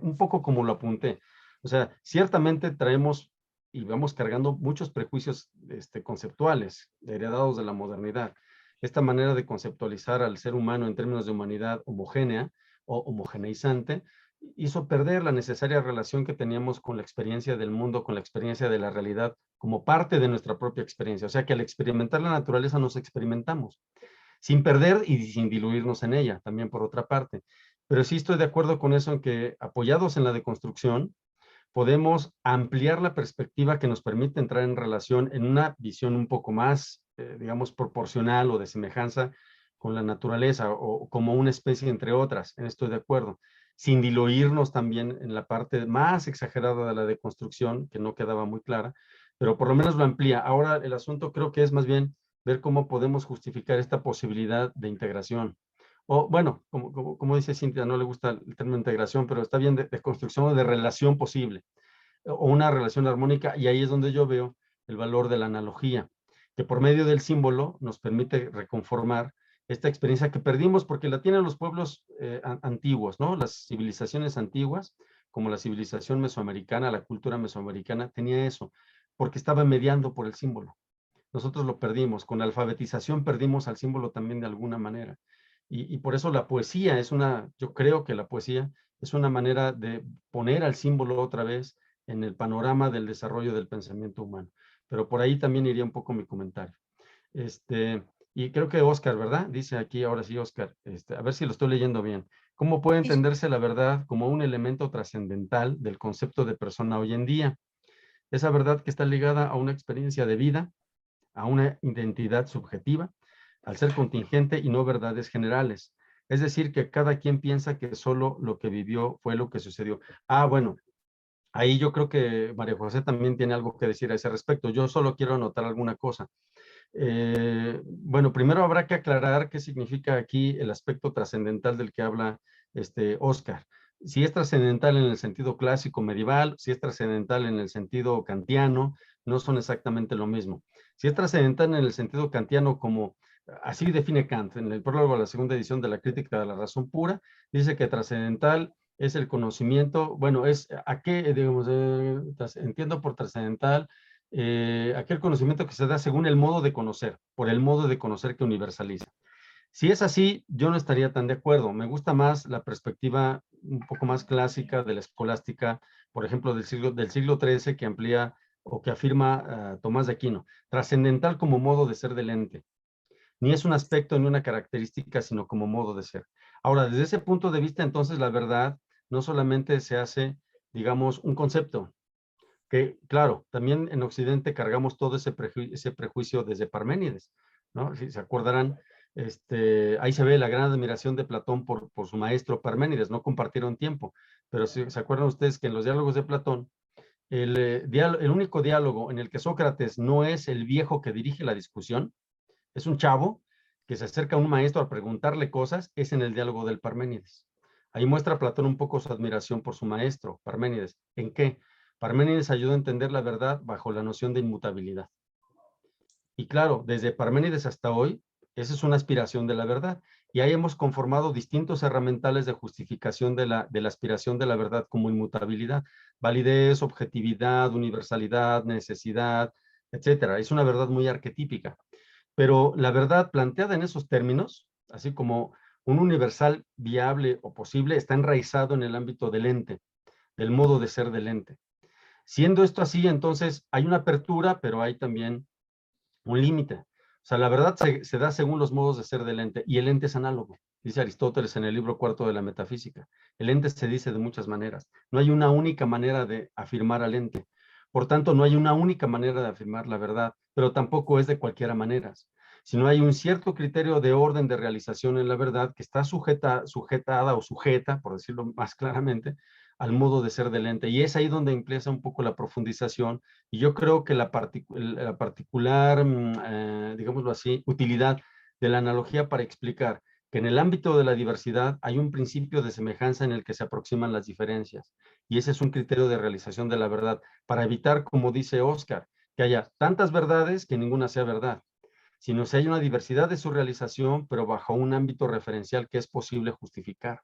un poco como lo apunté. O sea, ciertamente traemos y vamos cargando muchos prejuicios conceptuales heredados de la modernidad. Esta manera de conceptualizar al ser humano en términos de humanidad homogénea o homogeneizante hizo perder la necesaria relación que teníamos con la experiencia del mundo, con la experiencia de la realidad, como parte de nuestra propia experiencia. O sea que al experimentar la naturaleza nos experimentamos, sin perder y sin diluirnos en ella, también por otra parte. Pero sí estoy de acuerdo con eso en que apoyados en la deconstrucción, podemos ampliar la perspectiva que nos permite entrar en relación en una visión un poco más, digamos, proporcional o de semejanza con la naturaleza o como una especie entre otras, en esto de acuerdo, sin diluirnos también en la parte más exagerada de la deconstrucción, que no quedaba muy clara, pero por lo menos lo amplía. Ahora el asunto creo que es más bien ver cómo podemos justificar esta posibilidad de integración. O bueno, como dice Cintia, no le gusta el término integración, pero está bien de construcción o de relación posible, o una relación armónica, y ahí es donde yo veo el valor de la analogía, que por medio del símbolo nos permite reconformar esta experiencia que perdimos porque la tienen los pueblos antiguos, ¿no? Las civilizaciones antiguas, como la civilización mesoamericana, la cultura mesoamericana, tenía eso, porque estaba mediando por el símbolo. Nosotros lo perdimos, con la alfabetización perdimos al símbolo también de alguna manera. Y por eso la poesía yo creo que la poesía es una manera de poner al símbolo otra vez en el panorama del desarrollo del pensamiento humano. Pero por ahí también iría un poco mi comentario. Y creo que Oscar, ¿verdad? Dice aquí, ahora sí, Oscar, a ver si lo estoy leyendo bien. ¿Cómo puede entenderse la verdad como un elemento trascendental del concepto de persona hoy en día? Esa verdad que está ligada a una experiencia de vida, a una identidad subjetiva, al ser contingente y no verdades generales. Es decir, que cada quien piensa que solo lo que vivió fue lo que sucedió. Ah, bueno, ahí yo creo que María José también tiene algo que decir a ese respecto. Yo solo quiero anotar alguna cosa. Bueno, primero habrá que aclarar qué significa aquí el aspecto trascendental del que habla Oscar. si es trascendental en el sentido clásico medieval, si es trascendental en el sentido kantiano, no son exactamente lo mismo. Si es trascendental en el sentido kantiano, como así define Kant en el prólogo de la segunda edición de la Crítica de la Razón Pura, dice que trascendental es el conocimiento, bueno, es a qué, digamos, entiendo por trascendental, aquel conocimiento que se da según el modo de conocer, por el modo de conocer que universaliza. Si es así, yo no estaría tan de acuerdo. Me gusta más la perspectiva un poco más clásica de la escolástica, por ejemplo, del siglo XIII, que amplía o que afirma Tomás de Aquino, trascendental como modo de ser del ente. Ni es un aspecto ni una característica, sino como modo de ser. Ahora, desde ese punto de vista, entonces, la verdad no solamente se hace, digamos, un concepto, que, claro, también en Occidente cargamos todo ese prejuicio desde Parménides, ¿no? Si se acordarán, ahí se ve la gran admiración de Platón por su maestro Parménides, no compartieron tiempo, pero si se acuerdan ustedes que en los diálogos de Platón, el único diálogo en el que Sócrates no es el viejo que dirige la discusión, es un chavo que se acerca a un maestro a preguntarle cosas, es en el diálogo del Parménides. Ahí muestra Platón un poco su admiración por su maestro, Parménides. ¿En qué? Parménides ayudó a entender la verdad bajo la noción de inmutabilidad. Y claro, desde Parménides hasta hoy, esa es una aspiración de la verdad. Y ahí hemos conformado distintos herramientales de justificación de la aspiración de la verdad como inmutabilidad. Validez, objetividad, universalidad, necesidad, etcétera. Es una verdad muy arquetípica. Pero la verdad planteada en esos términos, así como un universal viable o posible, está enraizado en el ámbito del ente, del modo de ser del ente. Siendo esto así, entonces hay una apertura, pero hay también un límite. O sea, la verdad se da según los modos de ser del ente, y el ente es análogo, dice Aristóteles en el libro cuarto de la Metafísica. El ente se dice de muchas maneras. No hay una única manera de afirmar al ente. Por tanto, no hay una única manera de afirmar la verdad, pero tampoco es de cualquiera manera. Sino hay un cierto criterio de orden de realización en la verdad que está sujetada o sujeta, por decirlo más claramente, al modo de ser del ente. Y es ahí donde empieza un poco la profundización. Y yo creo que la particular, digámoslo así, utilidad de la analogía para explicar que en el ámbito de la diversidad hay un principio de semejanza en el que se aproximan las diferencias. Y ese es un criterio de realización de la verdad, para evitar, como dice Oscar, que haya tantas verdades que ninguna sea verdad, sino si hay una diversidad de su realización, pero bajo un ámbito referencial que es posible justificar.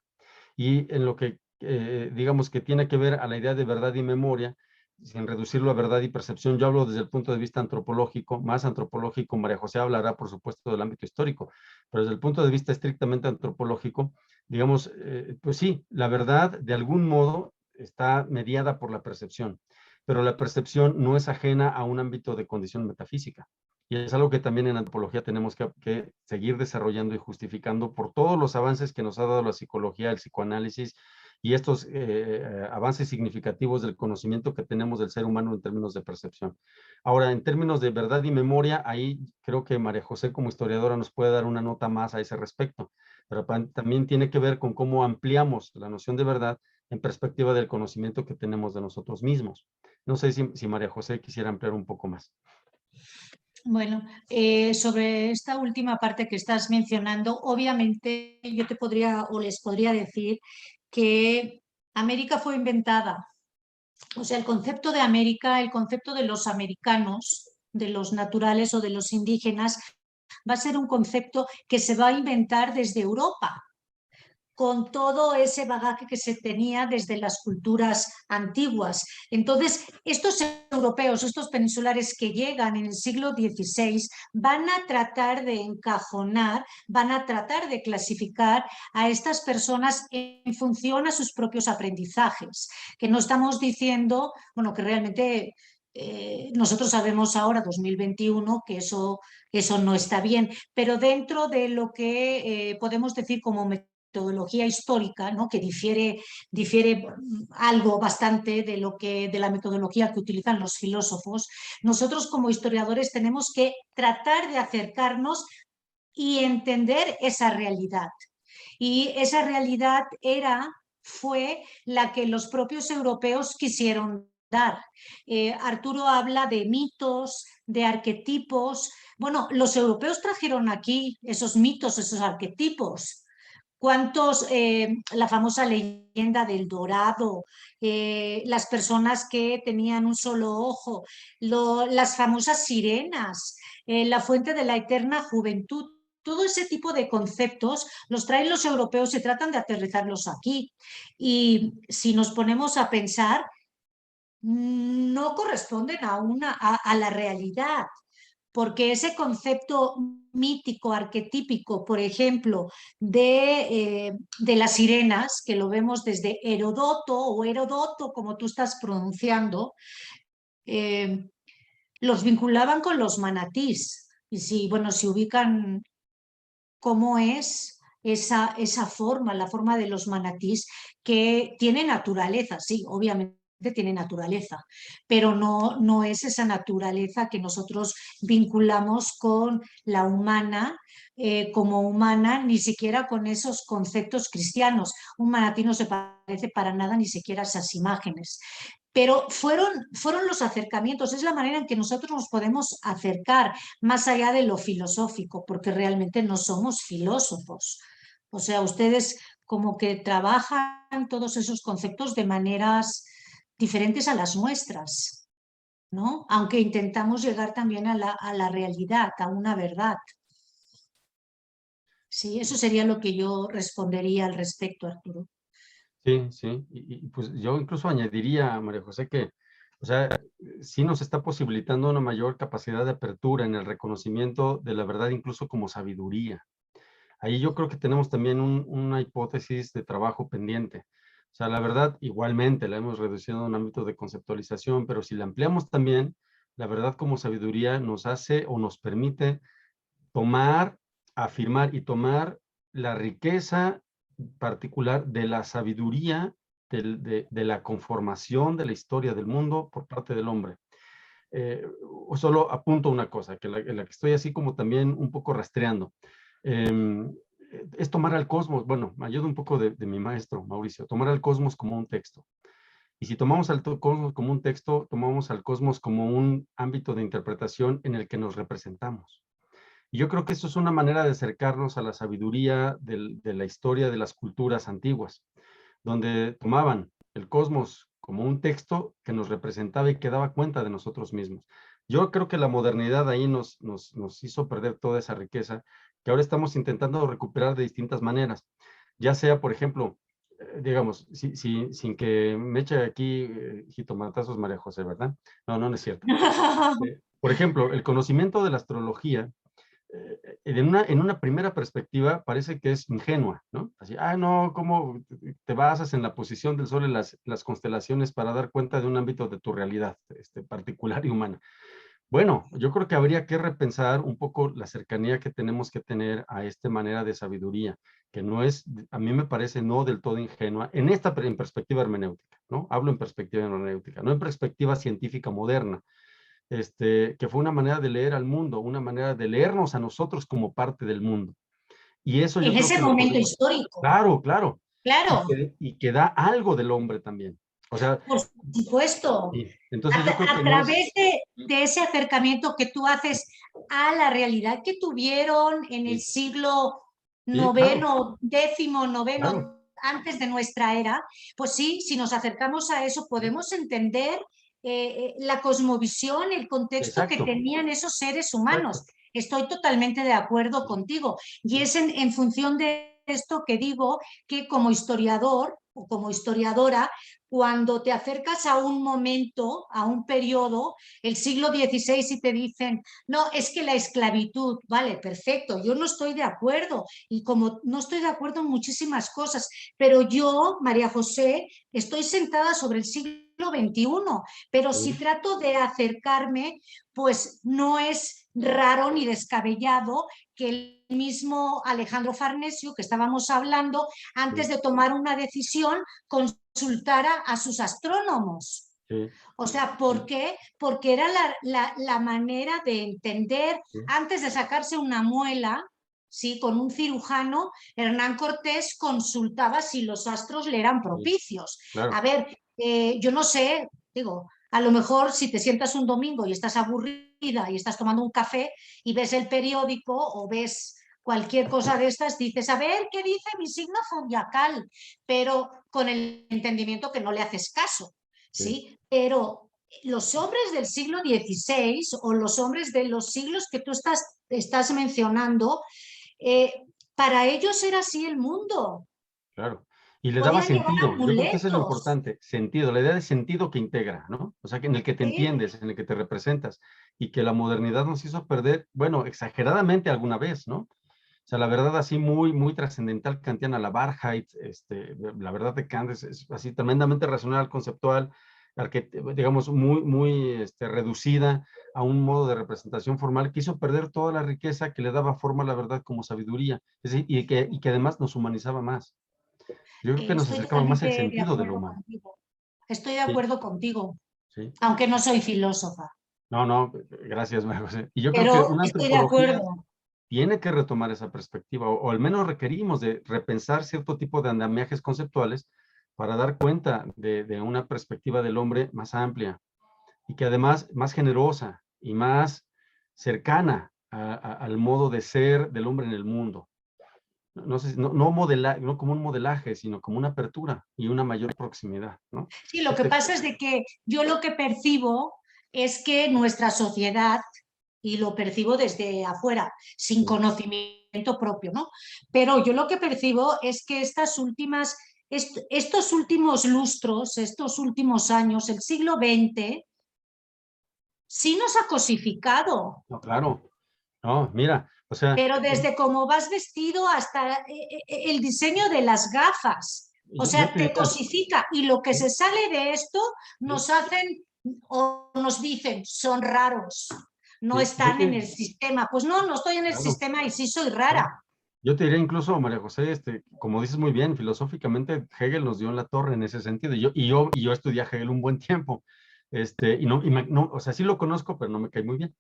Y en lo que, digamos, que tiene que ver a la idea de verdad y memoria, sin reducirlo a verdad y percepción, yo hablo desde el punto de vista antropológico, más antropológico. María José hablará, por supuesto, del ámbito histórico, pero desde el punto de vista estrictamente antropológico, digamos, pues sí, la verdad de algún modo está mediada por la percepción, pero la percepción no es ajena a un ámbito de condición metafísica. Y es algo que también en antropología tenemos que seguir desarrollando y justificando por todos los avances que nos ha dado la psicología, el psicoanálisis y estos avances significativos del conocimiento que tenemos del ser humano en términos de percepción. Ahora, en términos de verdad y memoria, ahí creo que María José como historiadora nos puede dar una nota más a ese respecto, pero también tiene que ver con cómo ampliamos la noción de verdad en perspectiva del conocimiento que tenemos de nosotros mismos. No sé si María José quisiera ampliar un poco más. Bueno, sobre esta última parte que estás mencionando, obviamente yo te podría o les podría decir que América fue inventada. O sea, el concepto de América, el concepto de los americanos, de los naturales o de los indígenas, va a ser un concepto que se va a inventar desde Europa, con todo ese bagaje que se tenía desde las culturas antiguas. Entonces, estos europeos, estos peninsulares que llegan en el siglo XVI, van a tratar de encajonar, van a tratar de clasificar a estas personas en función a sus propios aprendizajes, que no estamos diciendo, bueno, que realmente nosotros sabemos ahora, 2021, que eso no está bien, pero dentro de lo que podemos decir como metodología histórica, ¿no? Que difiere algo bastante de la metodología que utilizan los filósofos, nosotros como historiadores tenemos que tratar de acercarnos y entender esa realidad. Y esa realidad fue la que los propios europeos quisieron dar. Arturo habla de mitos, de arquetipos. Bueno, los europeos trajeron aquí esos mitos, esos arquetipos. ¿Cuántos, la famosa leyenda del dorado, las personas que tenían un solo ojo, las famosas sirenas, la fuente de la eterna juventud? Todo ese tipo de conceptos los traen los europeos y tratan de aterrizarlos aquí. Y si nos ponemos a pensar, no corresponden a la realidad, porque ese concepto mítico, arquetípico, por ejemplo, de las sirenas, que lo vemos desde Herodoto o Herodoto, como tú estás pronunciando, eh, los vinculaban con los manatís. Y si, bueno, si ubican cómo es esa forma, la forma de los manatís, que tiene naturaleza, sí, obviamente tiene naturaleza, pero no es esa naturaleza que nosotros vinculamos con la humana, como humana, ni siquiera con esos conceptos cristianos. Un manatí no se parece para nada ni siquiera a esas imágenes. Pero fueron los acercamientos, es la manera en que nosotros nos podemos acercar más allá de lo filosófico, porque realmente no somos filósofos. O sea, ustedes como que trabajan todos esos conceptos de maneras diferentes a las nuestras, ¿no? Aunque intentamos llegar también a la realidad, a una verdad. Sí, eso sería lo que yo respondería al respecto, Arturo. Sí, sí, pues yo incluso añadiría, María José, que, o sea, sí nos está posibilitando una mayor capacidad de apertura en el reconocimiento de la verdad, incluso como sabiduría. Ahí yo creo que tenemos también una hipótesis de trabajo pendiente. O sea, la verdad, igualmente la hemos reducido a un ámbito de conceptualización, pero si la ampliamos también, la verdad como sabiduría nos hace o nos permite tomar, afirmar y tomar la riqueza particular de la sabiduría de la conformación de la historia del mundo por parte del hombre. Solo apunto una cosa, que en la que estoy así como también un poco rastreando. Es tomar al cosmos, bueno, me ayuda un poco de mi maestro, Mauricio, tomar al cosmos como un texto. Y si tomamos al cosmos como un texto, tomamos al cosmos como un ámbito de interpretación en el que nos representamos. Y yo creo que eso es una manera de acercarnos a la sabiduría de la historia de las culturas antiguas, donde tomaban el cosmos como un texto que nos representaba y que daba cuenta de nosotros mismos. Yo creo que la modernidad ahí nos hizo perder toda esa riqueza que ahora estamos intentando recuperar de distintas maneras. Ya sea, por ejemplo, digamos, sin que me eche aquí jitomatazos María José, ¿verdad? No, no es cierto. Por ejemplo, el conocimiento de la astrología en una primera perspectiva parece que es ingenua, ¿no? Así, no, ¿cómo te basas en la posición del Sol en las constelaciones para dar cuenta de un ámbito de tu realidad particular y humana? Bueno, yo creo que habría que repensar un poco la cercanía que tenemos que tener a esta manera de sabiduría, que no es, a mí me parece, no del todo ingenua, en perspectiva hermenéutica, ¿no? Hablo en perspectiva hermenéutica, no en perspectiva científica moderna, que fue una manera de leer al mundo, una manera de leernos a nosotros como parte del mundo. Y eso yo En creo ese que lo momento podemos... histórico, Claro, claro. claro, Y que da algo del hombre también. O sea, por supuesto. sí. Entonces yo creo A que no es... través de ese acercamiento que tú haces a la realidad que tuvieron en el Sí, siglo sí, claro, noveno, décimo, claro. noveno, antes de nuestra era, pues sí, si nos acercamos a eso Sí, podemos entender la cosmovisión, el contexto que exacto, tenían esos seres humanos. exacto. Estoy totalmente de acuerdo Sí, contigo. Y sí, es en función de esto que digo que como historiador o como historiadora, cuando te acercas a un momento, a un periodo, el siglo XVI, y te dicen, no, es que la esclavitud, vale, perfecto, yo no estoy de acuerdo, y como no estoy de acuerdo en muchísimas cosas, pero yo, María José, estoy sentada sobre el siglo XXI, pero si sí, trato de acercarme, pues no es raro ni descabellado que el mismo Alejandro Farnesio, que estábamos hablando, antes sí, de tomar una decisión, consultara a sus astrónomos. sí, O sea, ¿por qué? Porque era la manera de entender, sí, antes de sacarse una muela, ¿sí? Con un cirujano, Hernán Cortés consultaba si los astros le eran sí, propicios. A claro. ver, yo no sé, digo, a lo mejor si te sientas un domingo y estás aburrida y estás tomando un café y ves el periódico o ves cualquier cosa de estas, dices, a ver, ¿qué dice mi signo zodiacal? Pero con el entendimiento que no le haces caso, ¿sí? Pero los hombres del siglo XVI o los hombres de los siglos que tú estás mencionando, para ellos era así el mundo. Claro. Y le daba Podían llevar sentido. Yo creo que eso es lo amuletos. importante. Sentido, la idea de sentido que integra, ¿no? O sea, que en el que te Sí. entiendes, en el que te representas. Y que la modernidad nos hizo perder, bueno, exageradamente alguna vez, ¿no? O sea, la verdad así muy, muy trascendental kantiana, la Wahrheit, la verdad de Kant es así tremendamente racional, conceptual, digamos, muy, muy reducida a un modo de representación formal, que hizo perder toda la riqueza que le daba forma a la verdad como sabiduría, es decir, y que además nos humanizaba más. Yo creo que nos Estoy acercaba más el totalmente de sentido de lo acuerdo humano. contigo. Estoy de Sí, acuerdo contigo, sí. aunque no soy filósofa, No, no, gracias, María José. Y yo creo que pero una estoy de antropología acuerdo. tiene que retomar esa perspectiva, o al menos requerimos de repensar cierto tipo de andamiajes conceptuales para dar cuenta de una perspectiva del hombre más amplia y que además más generosa y más cercana al modo de ser del hombre en el mundo. No sé, no como un modelaje, sino como una apertura y una mayor proximidad, ¿no? Sí, lo que pasa es de que yo lo que percibo es que nuestra sociedad, y lo percibo desde afuera, sin conocimiento propio, ¿no? Pero yo lo que percibo es que estos últimos lustros, estos últimos años, el siglo XX, sí nos ha cosificado. No, claro. No, mira, o sea, Pero desde cómo vas vestido hasta el diseño de las gafas. O yo sea, te te diría, cosifica. Y lo que sí, se sale de esto sí, nos hacen o nos dicen, son raros, no sí, están en el sistema. Pues no, no estoy en el claro, sistema y sí soy sí. rara. Yo te diría incluso, María José, como dices muy bien, filosóficamente Hegel nos dio en la torre en ese sentido. Y yo estudié a Hegel un buen tiempo. O sea, sí lo conozco, pero no me cae muy bien.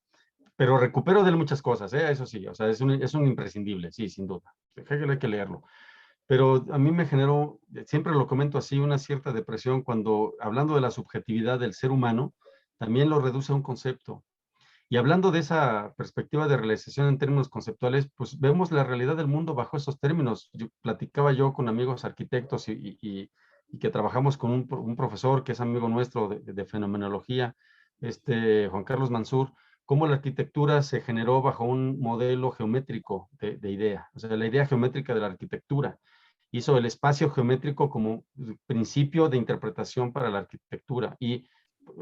Pero recupero de él muchas cosas, ¿eh? Eso sí, o sea, es un imprescindible, sí, sin duda. Hegel hay que leerlo. Pero a mí me generó, siempre lo comento así, una cierta depresión cuando, hablando de la subjetividad del ser humano, también lo reduce a un concepto. Y hablando de esa perspectiva de realización en términos conceptuales, pues vemos la realidad del mundo bajo esos términos. Platicaba yo con amigos arquitectos y que trabajamos con un profesor que es amigo nuestro de fenomenología, Juan Carlos Mansur, cómo la arquitectura se generó bajo un modelo geométrico de idea, o sea, la idea geométrica de la arquitectura. Hizo el espacio geométrico como principio de interpretación para la arquitectura y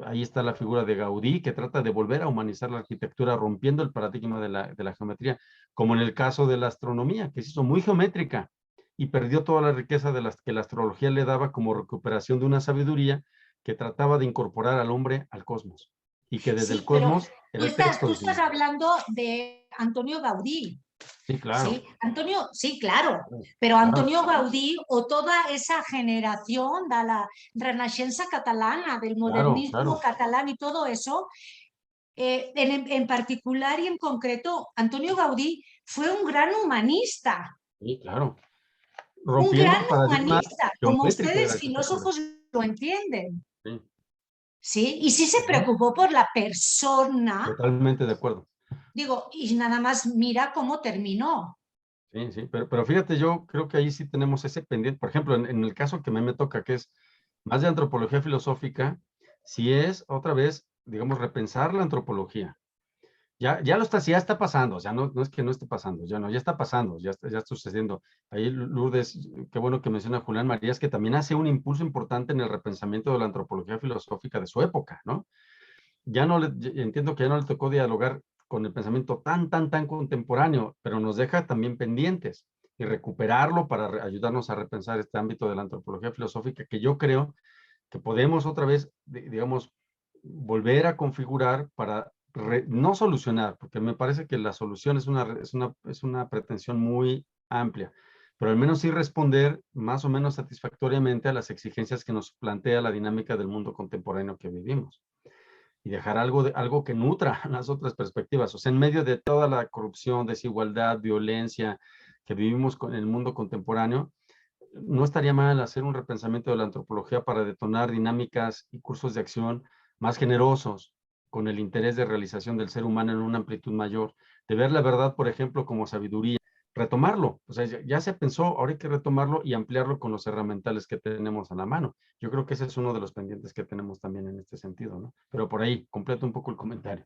ahí está la figura de Gaudí, que trata de volver a humanizar la arquitectura rompiendo el paradigma de la geometría, como en el caso de la astronomía, que se hizo muy geométrica y perdió toda la riqueza de las que la astrología le daba como recuperación de una sabiduría que trataba de incorporar al hombre al cosmos y que desde el Sí, pero cosmos era el texto tú estás definitivo. hablando de Antonio Gaudí. Sí, claro, Sí, Antonio, sí, claro, claro, pero claro, Antonio Gaudí o toda esa generación de la Renaixença catalana, del claro, modernismo claro. catalán y todo eso, en particular y en concreto, Antonio Gaudí fue un gran humanista, Sí, claro. un Rompiendo gran el paradigma humanista, como geométrico de la ustedes arquitectura. filósofos lo entienden, Sí. ¿sí? Y sí se Ujú. preocupó por la persona, Totalmente de acuerdo. digo, y nada más mira cómo terminó. Sí, sí, pero fíjate, yo creo que ahí sí tenemos ese pendiente. Por ejemplo, en el caso que me toca, que es más de antropología filosófica, si es otra vez, digamos, repensar la antropología. Ya está pasando, o sea, no es que no esté pasando, ya no, ya está pasando, ya está sucediendo. Ahí Lourdes, qué bueno que menciona a Julián Marías, que también hace un impulso importante en el repensamiento de la antropología filosófica de su época, ¿no? Entiendo que ya no le tocó dialogar con el pensamiento tan contemporáneo, pero nos deja también pendientes y recuperarlo para ayudarnos a repensar este ámbito de la antropología filosófica que yo creo que podemos otra vez, digamos, volver a configurar para no solucionar, porque me parece que la solución es una pretensión muy amplia, pero al menos sí responder más o menos satisfactoriamente a las exigencias que nos plantea la dinámica del mundo contemporáneo que vivimos y dejar algo que nutra las otras perspectivas. O sea, en medio de toda la corrupción, desigualdad, violencia que vivimos en el mundo contemporáneo, no estaría mal hacer un repensamiento de la antropología para detonar dinámicas y cursos de acción más generosos, con el interés de realización del ser humano en una amplitud mayor, de ver la verdad, por ejemplo, como sabiduría, retomarlo. O sea, ya se pensó, ahora hay que retomarlo y ampliarlo con los herramientales que tenemos a la mano. Yo creo que ese es uno de los pendientes que tenemos también en este sentido, ¿no? Pero por ahí, completo un poco el comentario.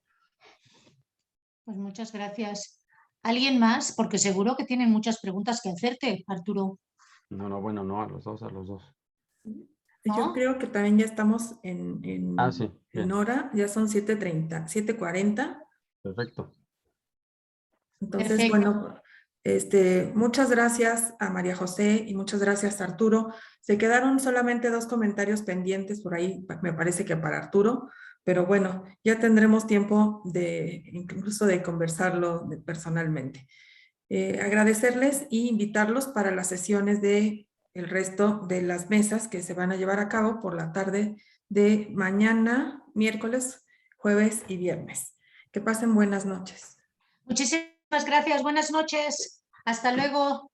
Pues muchas gracias. ¿Alguien más? Porque seguro que tienen muchas preguntas que hacerte, Arturo. No, bueno, no, a los dos. Yo ¿No? creo que también ya estamos en Sí, bien, hora, ya son 7:30, 7:40. perfecto. Entonces, Perfecto. bueno, muchas gracias a María José y muchas gracias a Arturo. Se quedaron solamente 2 comentarios pendientes por ahí, me parece que para Arturo, pero bueno, ya tendremos tiempo incluso de conversarlo personalmente. Agradecerles e invitarlos para las sesiones de el resto de las mesas que se van a llevar a cabo por la tarde de mañana, miércoles, jueves y viernes. Que pasen buenas noches. Muchísimas gracias. Buenas noches. Hasta luego.